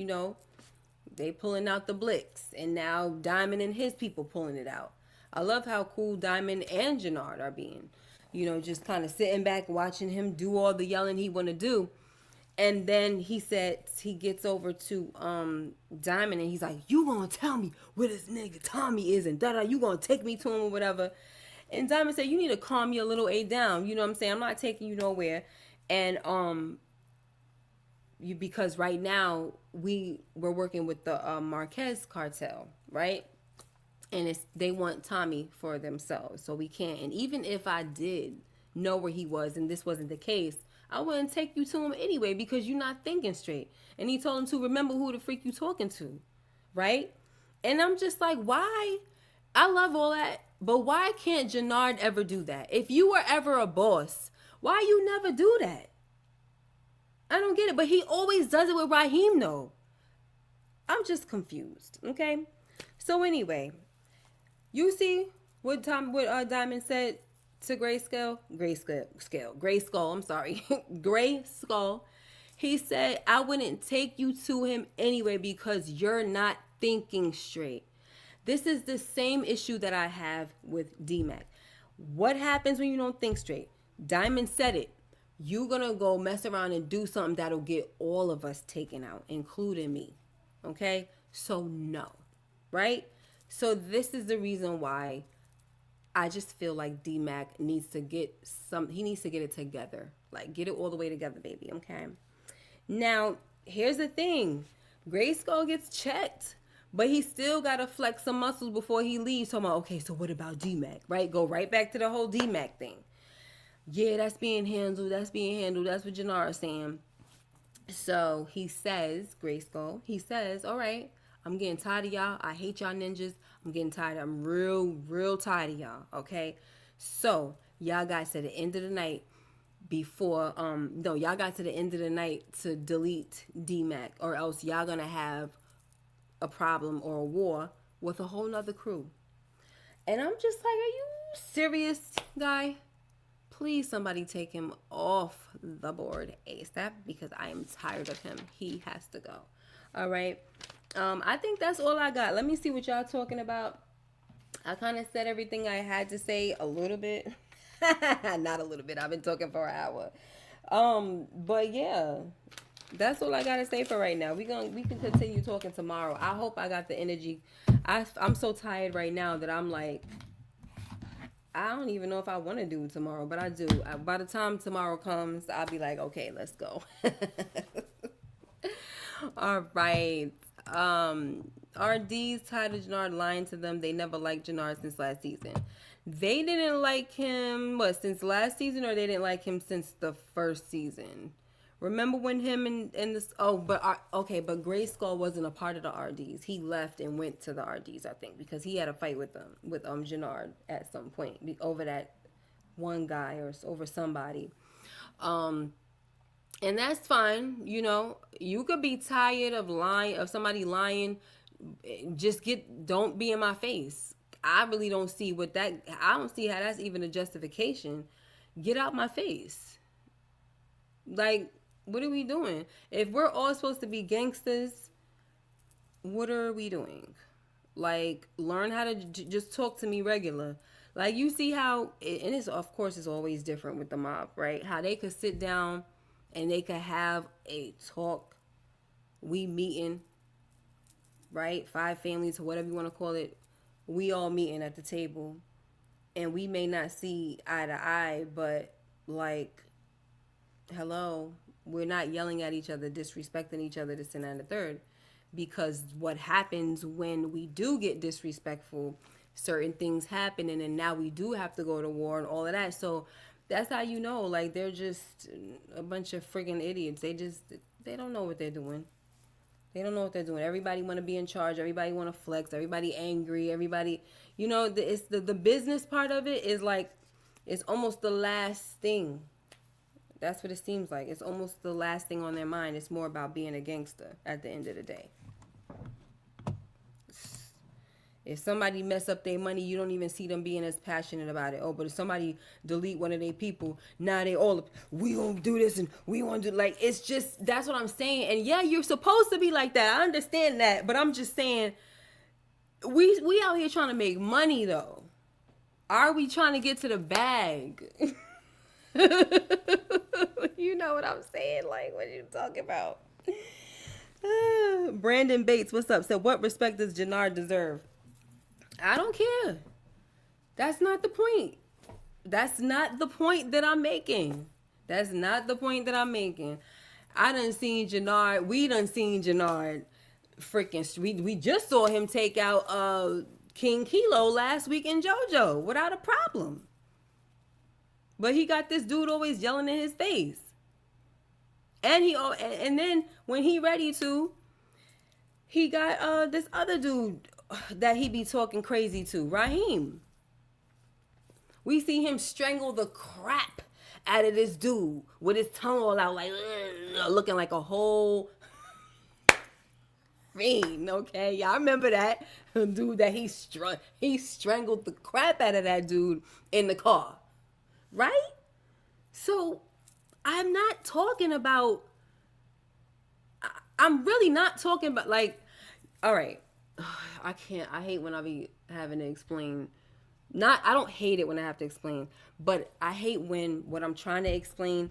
they pulling out the Blicks, and now Diamond and his people pulling it out. I love how cool Diamond and Jannard are being, just kind of sitting back watching him do all the yelling he want to do. And then he said he gets over to Diamond and he's like, "You gonna tell me where this nigga Tommy is and da you gonna take me to him or whatever." And Diamond said, "You need to calm your little A down. You know what I'm saying? I'm not taking you nowhere." And because right now we're working with the Marquez cartel, right? And they want Tommy for themselves, so we can't. And even if I did know where he was and this wasn't the case, I wouldn't take you to him anyway because you're not thinking straight. And he told him to remember who the freak you talking to, right? And I'm just like, why? I love all that, but why can't Jannard ever do that? If you were ever a boss, why you never do that? I don't get it, but he always does it with Raheem though. I'm just confused, okay? So anyway, you see what Diamond said to Grayskull. I'm sorry. Grayskull. He said, "I wouldn't take you to him anyway because you're not thinking straight." This is the same issue that I have with D-Mac. What happens when you don't think straight? Diamond said it. You gonna go mess around and do something that'll get all of us taken out, including me. Okay? So no. Right? So this is the reason why I just feel like D-Mac needs to get it together. Like, get it all the way together, baby. Okay? Now, here's the thing. Grayskull gets checked, but he still got to flex some muscles before he leaves. So I'm like, okay, so what about D-Mac, right? Go right back to the whole D-Mac thing. Yeah, that's being handled. That's what Jannard is saying. So he says, Grayskull, he says, all right, I'm getting tired of y'all. I hate y'all ninjas. I'm getting tired. I'm real tired of y'all. Okay? So y'all got to the end of the night y'all got to the end of the night to delete D-Mac, or else y'all gonna have a problem or a war with a whole nother crew. And I'm just like, are you serious, guy? Please, somebody take him off the board ASAP because I am tired of him. He has to go. All right. I think that's all I got. Let me see what y'all talking about. I kind of said everything I had to say a little bit. Not a little bit. I've been talking for an hour. But yeah, that's all I gotta say for right now. We can continue talking tomorrow. I hope I got the energy. I'm so tired right now that I'm like, I don't even know if I want to do tomorrow, but I do. By the time tomorrow comes, I'll be like, okay, let's go. All right. RD's tied to Jannard, lying to them. They never liked Jannard since last season. They didn't like him, since last season, or they didn't like him since the first season? Remember when him and this, but Grayskull wasn't a part of the RDs. He left and went to the RDs, I think, because he had a fight with Jannard at some point over that one guy or over somebody. And that's fine. You could be tired of somebody lying. Don't be in my face. I really don't see I don't see how that's even a justification. Get out my face. Like, what are we doing? If we're all supposed to be gangsters, what are we doing? Like, learn how to just talk to me regular. Like, you see how, and it's, of course, it's always different with the mob, right? How they could sit down and they could have a talk, we meeting, right? 5 families or whatever you want to call it. We all meeting at the table, and we may not see eye to eye, but like, hello, we're not yelling at each other, disrespecting each other, this and that and the third. Because what happens when we do get disrespectful, certain things happen, and then now we do have to go to war and all of that. So that's how you know, like, they're just a bunch of friggin' idiots. They don't know what they're doing. They don't know what they're doing. Everybody want to be in charge. Everybody want to flex. Everybody angry. Everybody, you know, it's the business part of it is like, it's almost the last thing. That's what it seems like. It's almost the last thing on their mind. It's more about being a gangster at the end of the day. If somebody mess up their money, you don't even see them being as passionate about it. Oh, but if somebody delete one of their people, now they all, we gonna do this and we want to do, like, it's just, that's what I'm saying. And yeah, you're supposed to be like that. I understand that. But I'm just saying, we out here trying to make money, though. Are we trying to get to the bag? You know what I'm saying? Like, what are you talking about? Brandon Bates, what's up? So what respect does Jannard deserve? I don't care. That's not the point. That's not the point that I'm making. That's not the point that I'm making. I done seen Jannard. We done seen Jannard freaking. We just saw him take out King Kilo last week in JoJo without a problem. But he got this dude always yelling in his face. And then when he ready to, he got this other dude that he be talking crazy to, Raheem. We see him strangle the crap out of this dude with his tongue all out, like looking like a whole fiend. Okay, y'all remember that dude that he strangled the crap out of that dude in the car, right? So I'm not talking about. I'm really not talking about, like, all right. I hate when I be having to explain. I don't hate it when I have to explain, but I hate when what I'm trying to explain,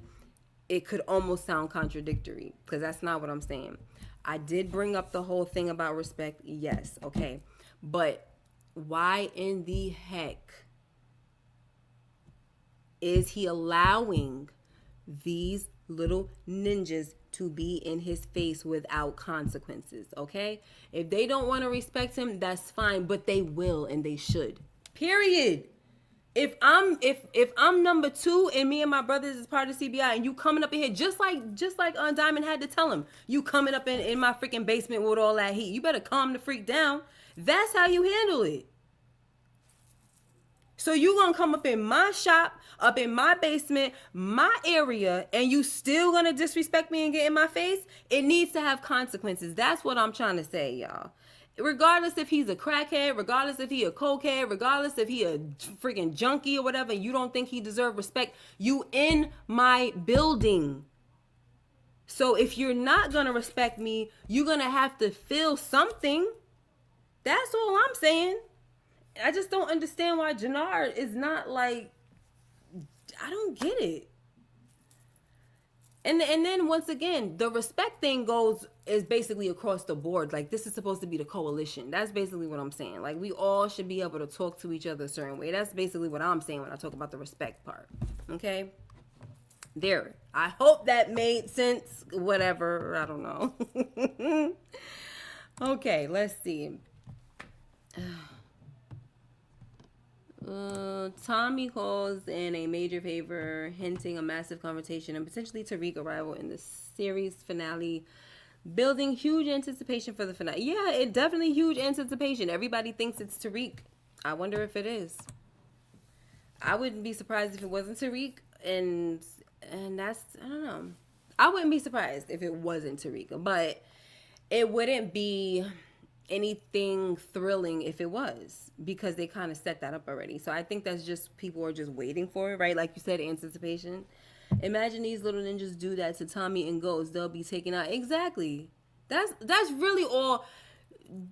it could almost sound contradictory, because that's not what I'm saying. I did bring up the whole thing about respect. Yes. Okay. But why in the heck is he allowing these little ninjas to be in his face without consequences? Okay, if they don't want to respect him, that's fine, but they will and they should. Period. If I'm number 2 and me and my brothers is part of CBI, and you coming up in here just like Diamond had to tell him, you coming up in my freaking basement with all that heat, you better calm the freak down. That's how you handle it. So you gonna come up in my shop, up in my basement, my area, and you still gonna disrespect me and get in my face? It needs to have consequences. That's what I'm trying to say, y'all. Regardless if he's a crackhead, regardless if he a cokehead, regardless if he a freaking junkie or whatever, you don't think he deserves respect, you in my building. So if you're not gonna respect me, you're gonna have to feel something. That's all I'm saying. I just don't understand why Jannard is not like, I don't get it. And then once again, the respect thing is basically across the board. Like, this is supposed to be the coalition. That's basically what I'm saying. Like, we all should be able to talk to each other a certain way. That's basically what I'm saying when I talk about the respect part. Okay? There. I hope that made sense. Whatever. I don't know. Okay, let's see. Tommy calls in a major favor, hinting a massive confrontation and potentially Tariq arrival in the series finale, building huge anticipation for the finale. Yeah, it definitely huge anticipation. Everybody thinks it's Tariq. I wonder if it is. I wouldn't be surprised if it wasn't Tariq, and that's, I don't know. I wouldn't be surprised if it wasn't Tariq, but it wouldn't be anything thrilling if it was, because they kind of set that up already. So I think that's just, people are just waiting for it, right? Like you said, anticipation. Imagine these little ninjas do that to Tommy and Ghost. They'll be taken out. Exactly. That's really all.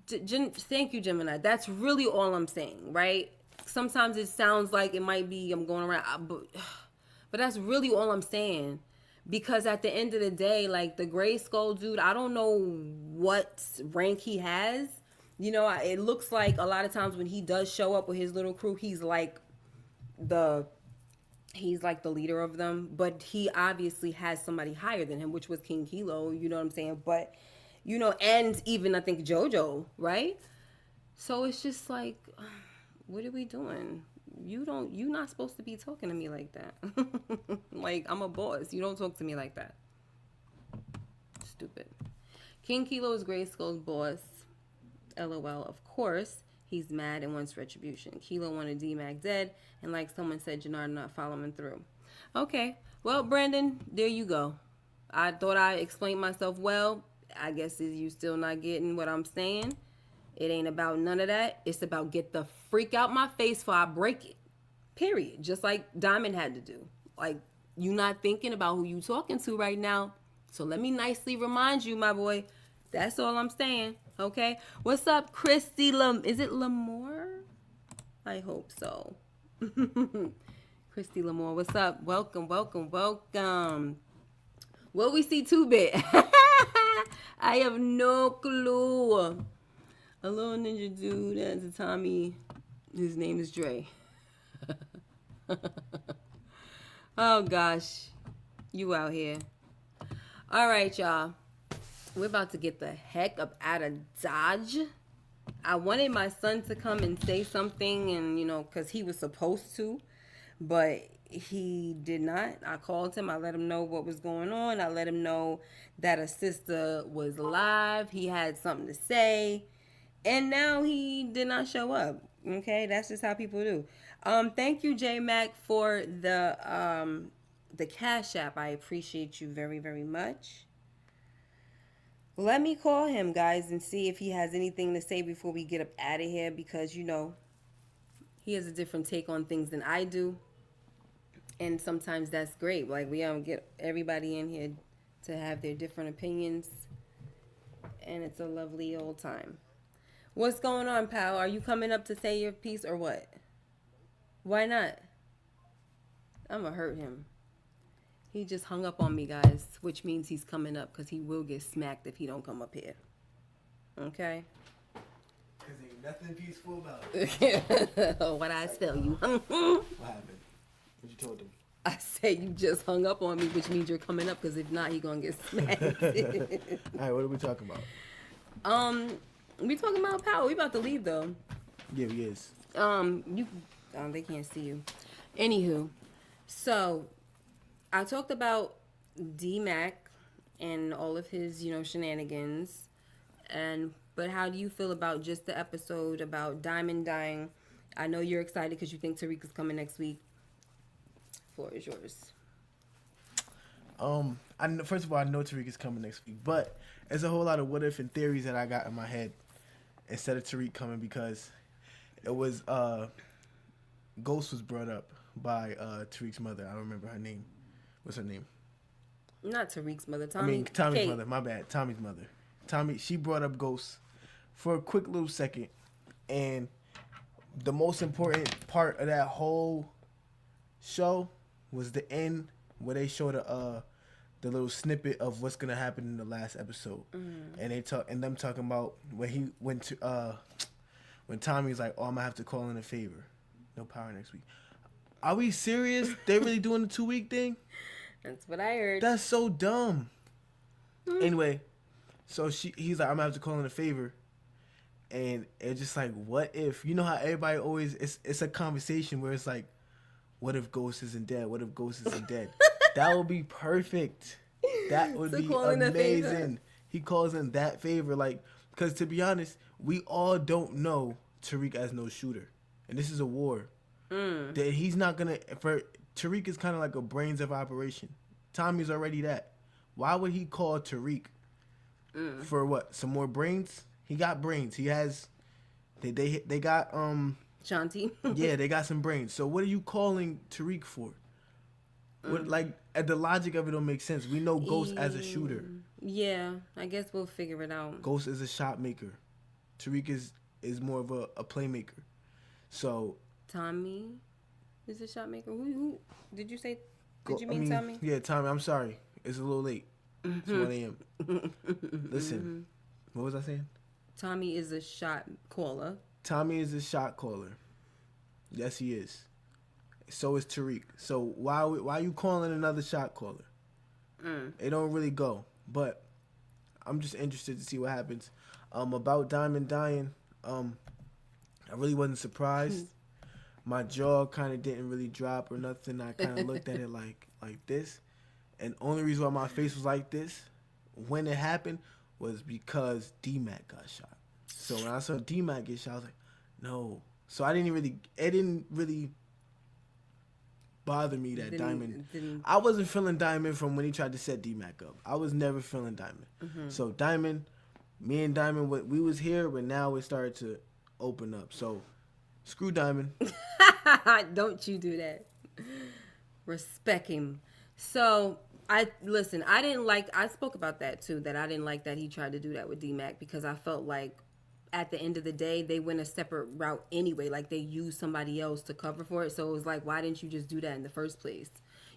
Thank you, Gemini. That's really all I'm saying, right? Sometimes it sounds like it might be I'm going around, but that's really all I'm saying. Because at the end of the day, like, the Gray Skull dude, I don't know what rank he has. You know, it looks like a lot of times when he does show up with his little crew, he's like the leader of them. But he obviously has somebody higher than him, which was King Kilo, you know what I'm saying? But, you know, and even I think JoJo, right? So it's just like, what are we doing? You're not supposed to be talking to me like that. Like, I'm a boss. You don't talk to me like that. Stupid. King Kilo is Grayskull's boss. LOL, of course. He's mad and wants retribution. Kilo wanted D-Mac dead, and like someone said, Jannard not following through. Okay, well, Brandon, there you go. I thought I explained myself well. I guess is you still not getting what I'm saying. It ain't about none of that. It's about get the freak out my face before I break it. Period. Just like Diamond had to do. Like, you not thinking about who you talking to right now. So let me nicely remind you, my boy. That's all I'm saying. Okay? What's up, Christy Is it Lamore? I hope so. Christy Lamore, what's up? Welcome, welcome, welcome. Will we see 2-Bit? I have no clue. A little ninja dude, that's a Tommy. His name is Dre. Oh, gosh. You out here. All right, y'all. We're about to get the heck up out of Dodge. I wanted my son to come and say something, and, because he was supposed to, but he did not. I called him. I let him know what was going on. I let him know that a sister was live. He had something to say, and now he did not show up. Okay, that's just how people do. Thank you, J Mac, for the Cash App. I appreciate you very, very much. Let me call him, guys, and see if he has anything to say before we get up out of here, because, he has a different take on things than I do. And sometimes that's great. Like, we get everybody in here to have their different opinions. And it's a lovely old time. What's going on, pal? Are you coming up to say your piece or what? Why not? I'm going to hurt him. He just hung up on me, guys, which means he's coming up because he will get smacked if he don't come up here. Okay? Because ain't nothing peaceful about it. What I tell you. What happened? What you told him? I said you just hung up on me, which means you're coming up, because if not, he going to get smacked. All right, what are we talking about? We talking about power. We about to leave, though. Yeah, he is. They can't see you. Anywho, so I talked about D-Mac and all of his, shenanigans. But how do you feel about just the episode about Diamond dying? I know you're excited because you think Tariq is coming next week. Floor is yours. First of all, I know Tariq is coming next week, but there's a whole lot of what if and theories that I got in my head instead of Tariq coming, because it was Ghost was brought up by Tariq's mother. I don't remember her name. What's her name? Not Tariq's mother. Tommy's Kate. mother. My bad. Tommy's mother. She brought up Ghost for a quick little second, and the most important part of that whole show was the end where they showed the little snippet of what's gonna happen in the last episode, and them talking about when he went to when Tommy's like, "Oh, I'm gonna have to call in a favor, no power next week." Are we serious? They really doing the 2-week thing? That's what I heard. That's so dumb. Anyway, so he's like, "I'm gonna have to call in a favor," and it's just like, what if? You know how everybody always it's a conversation where it's like, what if Ghost isn't dead? What if Ghost isn't dead? That would be perfect. That would be amazing. He calls in that favor, like, because to be honest, we all don't know Tariq as no shooter, and this is a war. That he's not gonna. For Tariq is kind of like a brains of operation. Tommy's already that. Why would he call Tariq for what? Some more brains? He got brains. He has. They got Shanti. Yeah, they got some brains. So what are you calling Tariq for? What, like, the logic of it don't make sense. We know Ghost as a shooter. Yeah, I guess we'll figure it out. Ghost is a shot maker. Tariq is more of a playmaker. So Tommy is a shot maker. Who did you say? Did you mean Tommy? Yeah, Tommy. I'm sorry. It's a little late. It's 1 a.m. Listen, what was I saying? Tommy is a shot caller. Tommy is a shot caller. Yes, he is. So is Tariq. So why are you calling another shot caller? It don't really go. But I'm just interested to see what happens. About Diamond dying, I really wasn't surprised. My jaw kind of didn't really drop or nothing. I kind of looked at it like this. And only reason why my face was like this when it happened was because D-Mac got shot. So when I saw D-Mac get shot, I was like, no. So it didn't really bother me that Diamond. I wasn't feeling Diamond from when he tried to set D-Mac up. I was never feeling Diamond. Mm-hmm. So Diamond, me and Diamond, we was here, but now it started to open up. So screw Diamond. Don't you do that. Respect him. So I spoke about that too, that I didn't like that he tried to do that with D-Mac, because I felt like at the end of the day, they went a separate route anyway. Like, they used somebody else to cover for it. So it was like, why didn't you just do that in the first place?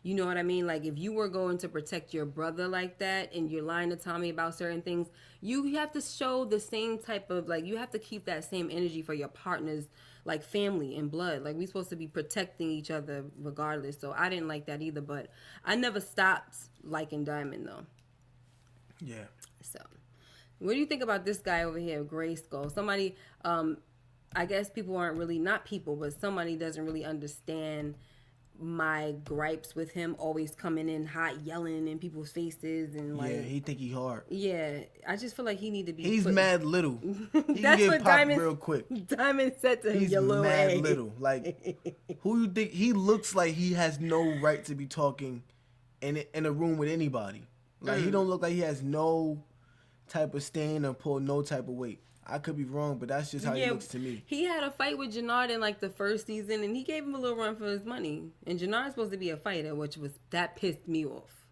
You know what I mean? Like, if you were going to protect your brother like that and you're lying to Tommy about certain things, you have to show the same type of, like, you have to keep that same energy for your partners, like family and blood. Like, we're supposed to be protecting each other regardless. So I didn't like that either. But I never stopped liking Diamond, though. Yeah. So, what do you think about this guy over here, Grayskull? Somebody, I guess people aren't really, not people, but somebody doesn't really understand my gripes with him always coming in hot, yelling in people's faces, and like, yeah, he think he hard. Yeah, I just feel like he need to be. He's mad little. He That's can get what popped Diamond real quick. Diamond said to him, He's "Your little mad egg." little. Like, who you think he looks like? He has no right to be talking in a room with anybody. Like, he don't look like he has no type of stain or pull no type of weight. I could be wrong, but that's just how he looks to me. He had a fight with Jannard in like the first season, and he gave him a little run for his money. And Jannard's supposed to be a fighter, that pissed me off.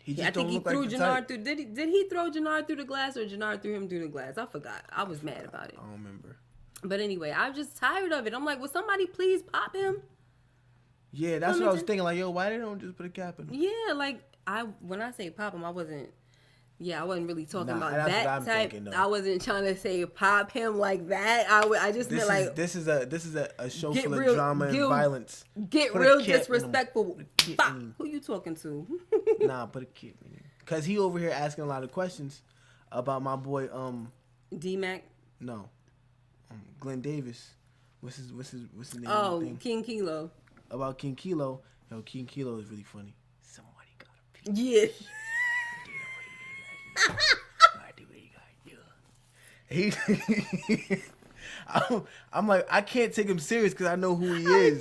He just I think don't he look threw like the Jannard type. through. Did he throw Jannard through the glass, or Jannard threw him through the glass? I forgot. I was mad about it. I don't remember. But anyway, I'm just tired of it. I'm like, will somebody please pop him? Yeah, that's what I was thinking. Like, yo, why they don't just put a cap in him? Yeah, like when I say pop him, I wasn't really talking about that's that what I'm type. thinking, though. I wasn't trying to say pop him like that. I just meant like, this is a show Get full real- of drama and violence. get Put a real cap in him. disrespectful. Kid Bop. in him. Who you talking to? Nah, put a kid in him. Cause he over here asking a lot of questions about my boy D-Mac. Glenn Davis. What's his name? Oh, Thing? King Kilo. About King Kilo. Yo, King Kilo is really funny. Somebody gotta pick. Yeah. He, I'm like, I can't take him serious because I know who he is.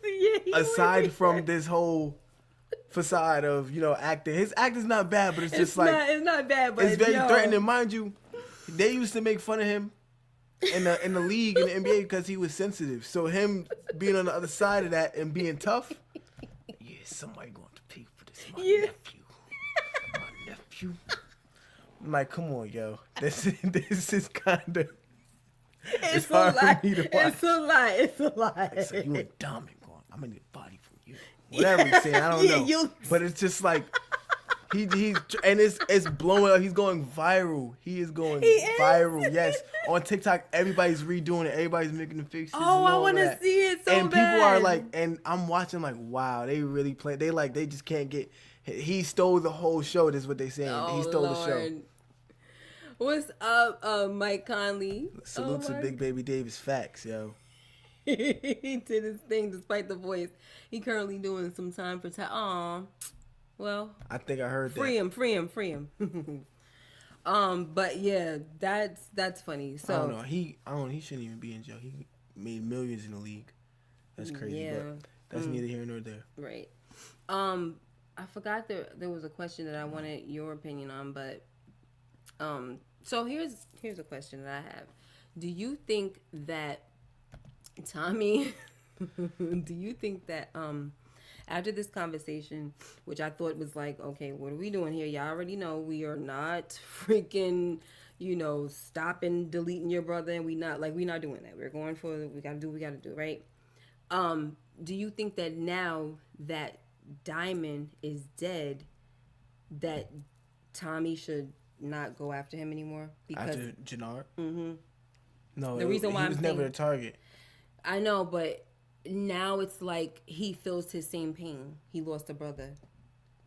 Yeah, Aside from this whole facade of, acting, his acting's not bad, but it's just it's not bad, but it's very threatening. Mind you, they used to make fun of him in the league in the NBA because he was sensitive. So him being on the other side of that and being tough, yeah, somebody going to pay for this. My nephew. I'm like, come on, yo. This is kind of. It's a lie. For me to watch. It's a lie. It's a lie. So you a dominant going. I'm gonna need a body from you. Whatever he's saying, I don't know. But it's just like he's and it's blowing up. He's going viral. He is going viral. Yes, on TikTok, everybody's redoing it. Everybody's making the fixes. Oh, I want to see it so bad. And people are like, and I'm watching like, wow, they really play. They just can't get. He stole the whole show. That's what they saying. Oh, he stole Lord. the show. What's up, Mike Conley? Salute to Big Baby Davis. Facts, yo. He did his thing despite the voice. He currently doing some time for time. Aw, well, I think I heard free that. Free him. But yeah, that's funny. So I don't know. He shouldn't even be in jail. He made millions in the league. That's crazy. Yeah. But that's neither here nor there. Right. I forgot there was a question that I wanted your opinion on, but so here's a question that I have. Do you think that Tommy do you think that after this conversation, which I thought was like, okay, what are we doing here? Y'all already know we are not freaking, stopping deleting your brother, and we're not doing that. We're going for we gotta do what we gotta do, right? Do you think that now that Diamond is dead, that Tommy should not go after him anymore? Because After Jannard? Mm-hmm. No, the reason why he was never the target. I know, but now it's like he feels his same pain. He lost a brother.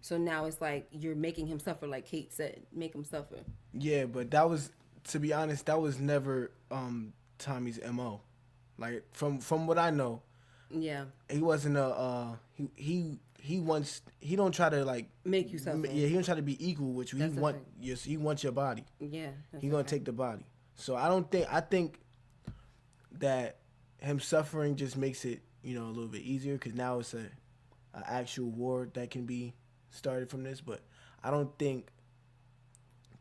So now it's like you're making him suffer, like Kate said. Make him suffer. Yeah, but that was, to be honest, that was never Tommy's MO. Like, from what I know, Yeah. He wasn't a he don't try to like Make you suffer. yeah, he don't try to be equal with you. That's a fact. He wants your body. Yeah. That's He a gonna fact. take the body. So I think that him suffering just makes it, you know, a little bit easier because now it's a actual war that can be started from this. But I don't think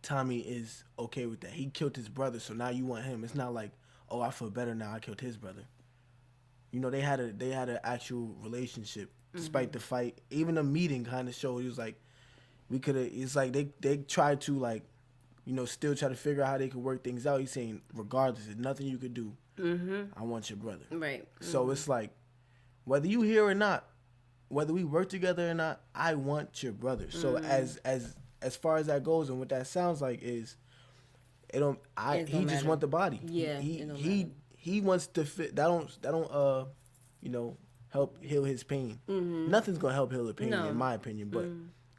Tommy is okay with that. He killed his brother, so now you want him. It's not like, oh, I feel better now. I killed his brother. You know, they had an actual relationship despite the fight. Even the meeting kind of showed he was like, we could have. It's like they tried to like, you know, still try to figure out how they could work things out. He's saying, regardless, there's nothing you could do. I want your brother. Right. So it's like, whether you here or not, whether we work together or not, I want your brother. So as far as that goes, and what that sounds like is, it don't. It He don't just matter. want the body. Yeah, it don't He wants to fit. That don't you know, help heal his pain. Nothing's gonna help heal the pain, No. in my opinion. But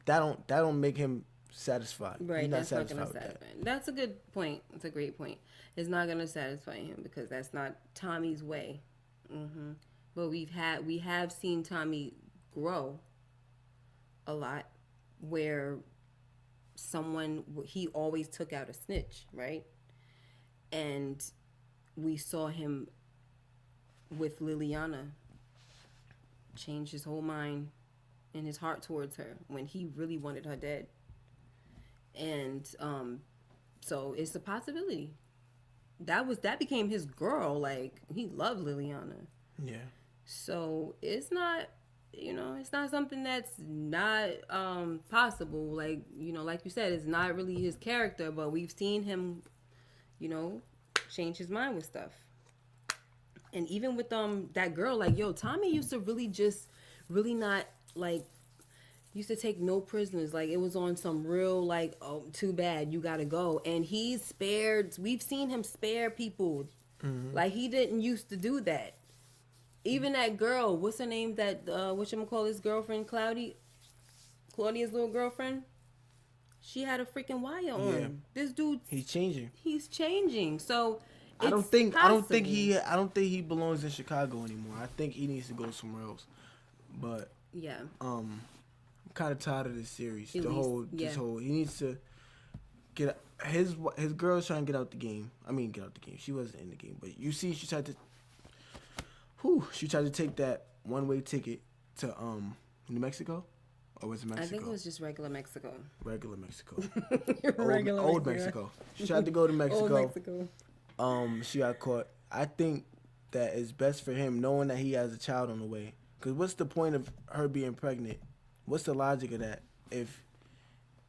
that don't make him satisfied. Right, He's not that's not satisfied gonna with satisfy. that. That's a good point. It's a great point. It's not gonna satisfy him because that's not Tommy's way. But we have seen Tommy grow a lot, where he always took out a snitch, right? And we saw him with Liliana change his whole mind and his heart towards her when he really wanted her dead. And so it's a possibility. That became his girl. Like, he loved Liliana. Yeah. So it's not, it's not something that's not possible. Like, like you said, it's not really his character, but we've seen him, change his mind with stuff. And even with that girl, like, Tommy used to really not, like, used to take no prisoners. Like, it was on some real, like, oh, too bad, you gotta go. And we've seen him spare people. Like, he didn't used to do that. Even that girl, what's her name, that, whatchamacallit's girlfriend, Claudia's little girlfriend? She had a freaking wire on. Yeah. This dude, He's changing. he's changing. So, I don't think possible. he belongs in Chicago anymore. I think he needs to go somewhere else. But Yeah. I'm kind of tired of this series. At least, He needs to get his girl's trying to get out the game. I mean, get out the game. She wasn't in the game, but you see, she tried to take that one-way ticket to New Mexico, or was it Mexico? I think it was just regular Mexico. Regular Mexico. Regular old Mexico. She tried to go to Mexico. Old Mexico. She got caught. I think that it's best for him knowing that he has a child on the way. Because what's the point of her being pregnant? What's the logic of that? If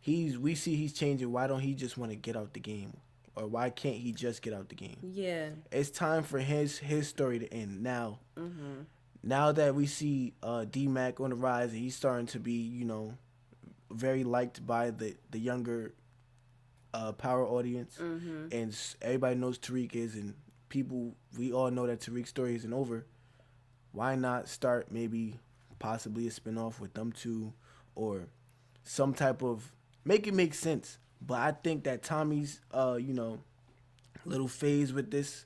we see he's changing, why don't he just want to get out the game? Or why can't he just get out the game? Yeah. It's time for his story to end now. Now that we see D-Mac on the rise and he's starting to be, very liked by the younger Power audience, and everybody knows Tariq is, and we all know that Tariq's story isn't over. Why not start maybe possibly a spinoff with them two, or some type of make it make sense? But I think that Tommy's little phase with this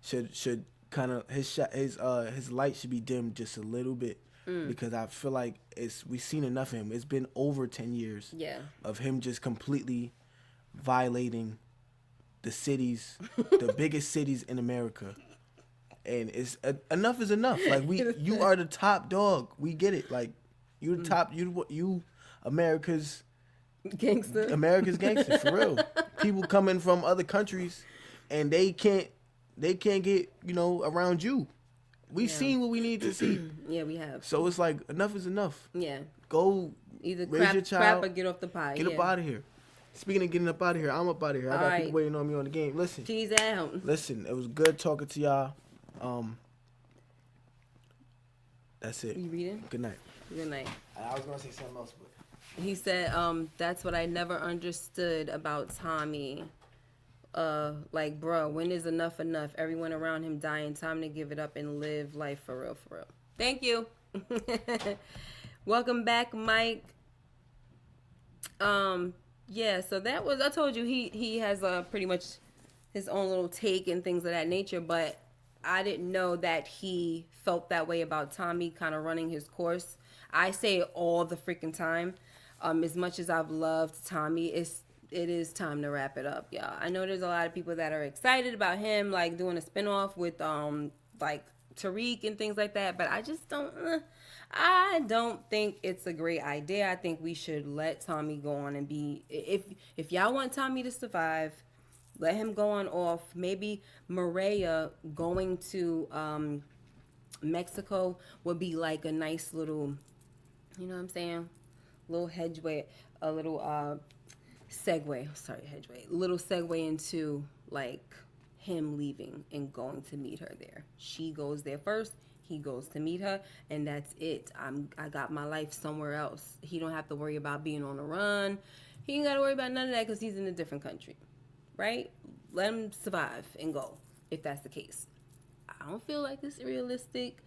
should kind of his light should be dimmed just a little bit, because I feel like we've seen enough of him. It's been over 10 years of him just completely violating the cities, the biggest cities in America. And it's enough is enough. Like, you are the top dog. We get it. Like, you the top. You America's gangster. For real. People coming from other countries, and they can't get around you. We've seen what we need to see. Yeah, we have. So it's like, enough is enough. Yeah. Go Either raise your child, crap or get off the pie. Get up out of here. Speaking of getting up out of here, I'm up out of here. I got people waiting on me on the game. Listen. She's out. Listen, it was good talking to y'all. That's it. You reading? Good night. Good night. I was gonna say something else, but he said, that's what I never understood about Tommy. Like, bro, when is enough enough? Everyone around him dying. Time to give it up and live life for real, for real. Thank you. Welcome back, Mike. Yeah, so that was, I told you he has pretty much his own little take and things of that nature, but I didn't know that he felt that way about Tommy kind of running his course. I say it all the freaking time. As much as I've loved Tommy, it is time to wrap it up, y'all. I know there's a lot of people that are excited about him like doing a spinoff with like Tariq and things like that, but I just don't. I don't think it's a great idea. I think we should let Tommy go on and be. If y'all want Tommy to survive, let him go on off. Maybe Maria going to Mexico would be like a nice little, you know what I'm saying? Little hedgeway, a little segue. Sorry, hedgeway. Little segue into like him leaving and going to meet her there. She goes there first. He goes to meet her, and that's it. I got my life somewhere else. He don't have to worry about being on the run. He ain't got to worry about none of that because he's in a different country, right? Let him survive and go if that's the case. I don't feel like it's realistic,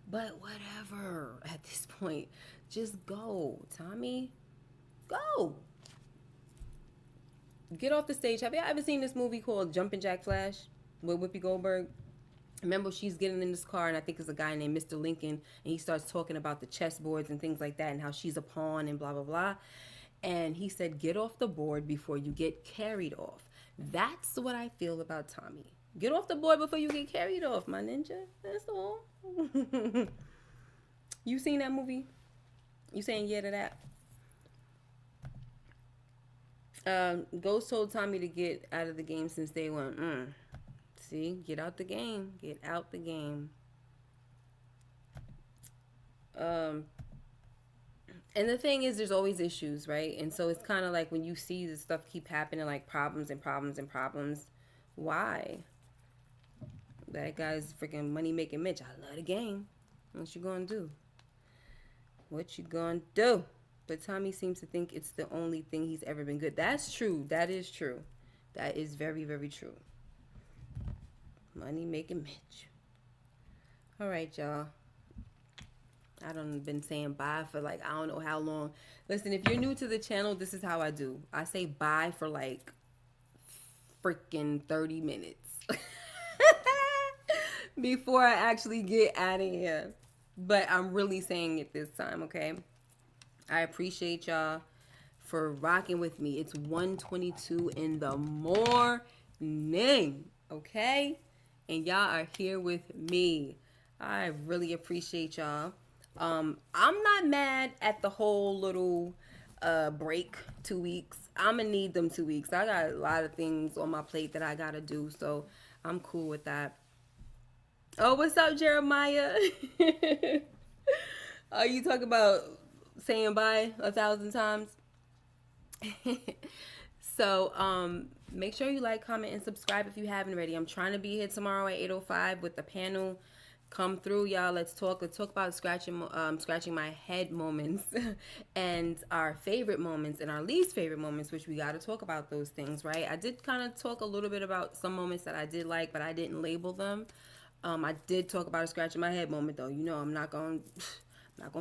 but whatever. At this point, just go, Tommy. Go. Get off the stage. Have you ever seen this movie called Jumpin' Jack Flash with Whoopi Goldberg? Remember, she's getting in this car, and I think it's a guy named Mr. Lincoln, and he starts talking about the chessboards and things like that, and how she's a pawn and blah, blah, blah. And he said, get off the board before you get carried off. That's what I feel about Tommy. Get off the board before you get carried off, my ninja. That's all. You seen that movie? You saying yeah to that? Ghost told Tommy to get out of the game since day one. See, get out the game. Get out the game. And the thing is, there's always issues, right? And so it's kind of like when you see this stuff keep happening, like problems and problems and problems. Why? That guy's freaking money-making Mitch. I love the game. What you gonna do? What you gonna do? But Tommy seems to think it's the only thing he's ever been good. That's true. That is true. That is very, very true. Money making Mitch. All right, y'all. I done been saying bye for like, I don't know how long. Listen, if you're new to the channel, this is how I do. I say bye for like freaking 30 minutes before I actually get out of here. But I'm really saying it this time, okay? I appreciate y'all for rocking with me. It's 1:22 in the morning, okay? And y'all are here with me. I really appreciate y'all. I'm not mad at the whole little break, 2 weeks. I'm gonna need them 2 weeks. I got a lot of things on my plate that I gotta do, so I'm cool with that. Oh, what's up, Jeremiah? Are you talking about saying bye 1,000 times? So, make sure you like, comment, and subscribe if you haven't already. I'm trying to be here tomorrow at 8:05 with the panel. Come through, y'all. Let's talk. Let's talk about scratching my head moments and our favorite moments and our least favorite moments, which we got to talk about those things, right? I did kind of talk a little bit about some moments that I did like, but I didn't label them. I did talk about a scratching my head moment, though. You know, I'm not gonna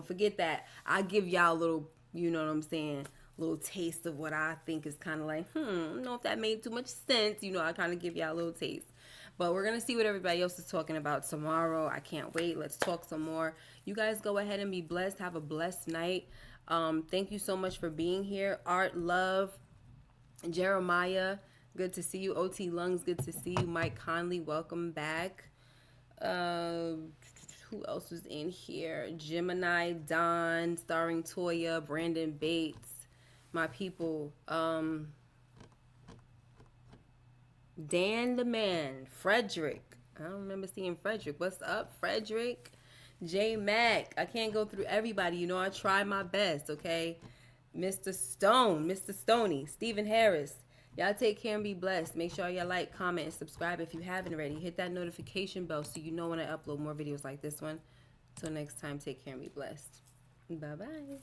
forget that. I give y'all a little, you know what I'm saying, little taste of what I think is kind of like, I don't know if that made too much sense. You know, I kind of give y'all a little taste. But we're going to see what everybody else is talking about tomorrow. I can't wait. Let's talk some more. You guys go ahead and be blessed. Have a blessed night. Thank you so much for being here. Art, Love, Jeremiah, good to see you. OT Lungs, good to see you. Mike Conley, welcome back. Who else was in here? Gemini, Don, starring Toya, Brandon Bates, my people. Dan the Man, Frederick. I don't remember seeing Frederick. What's up, Frederick? J Mac. I can't go through everybody. You know, I try my best, okay? Mr. Stone, Mr. Stoney, Stephen Harris. Y'all take care and be blessed. Make sure y'all like, comment, and subscribe if you haven't already. Hit that notification bell so you know when I upload more videos like this one. Till next time, take care and be blessed. Bye-bye.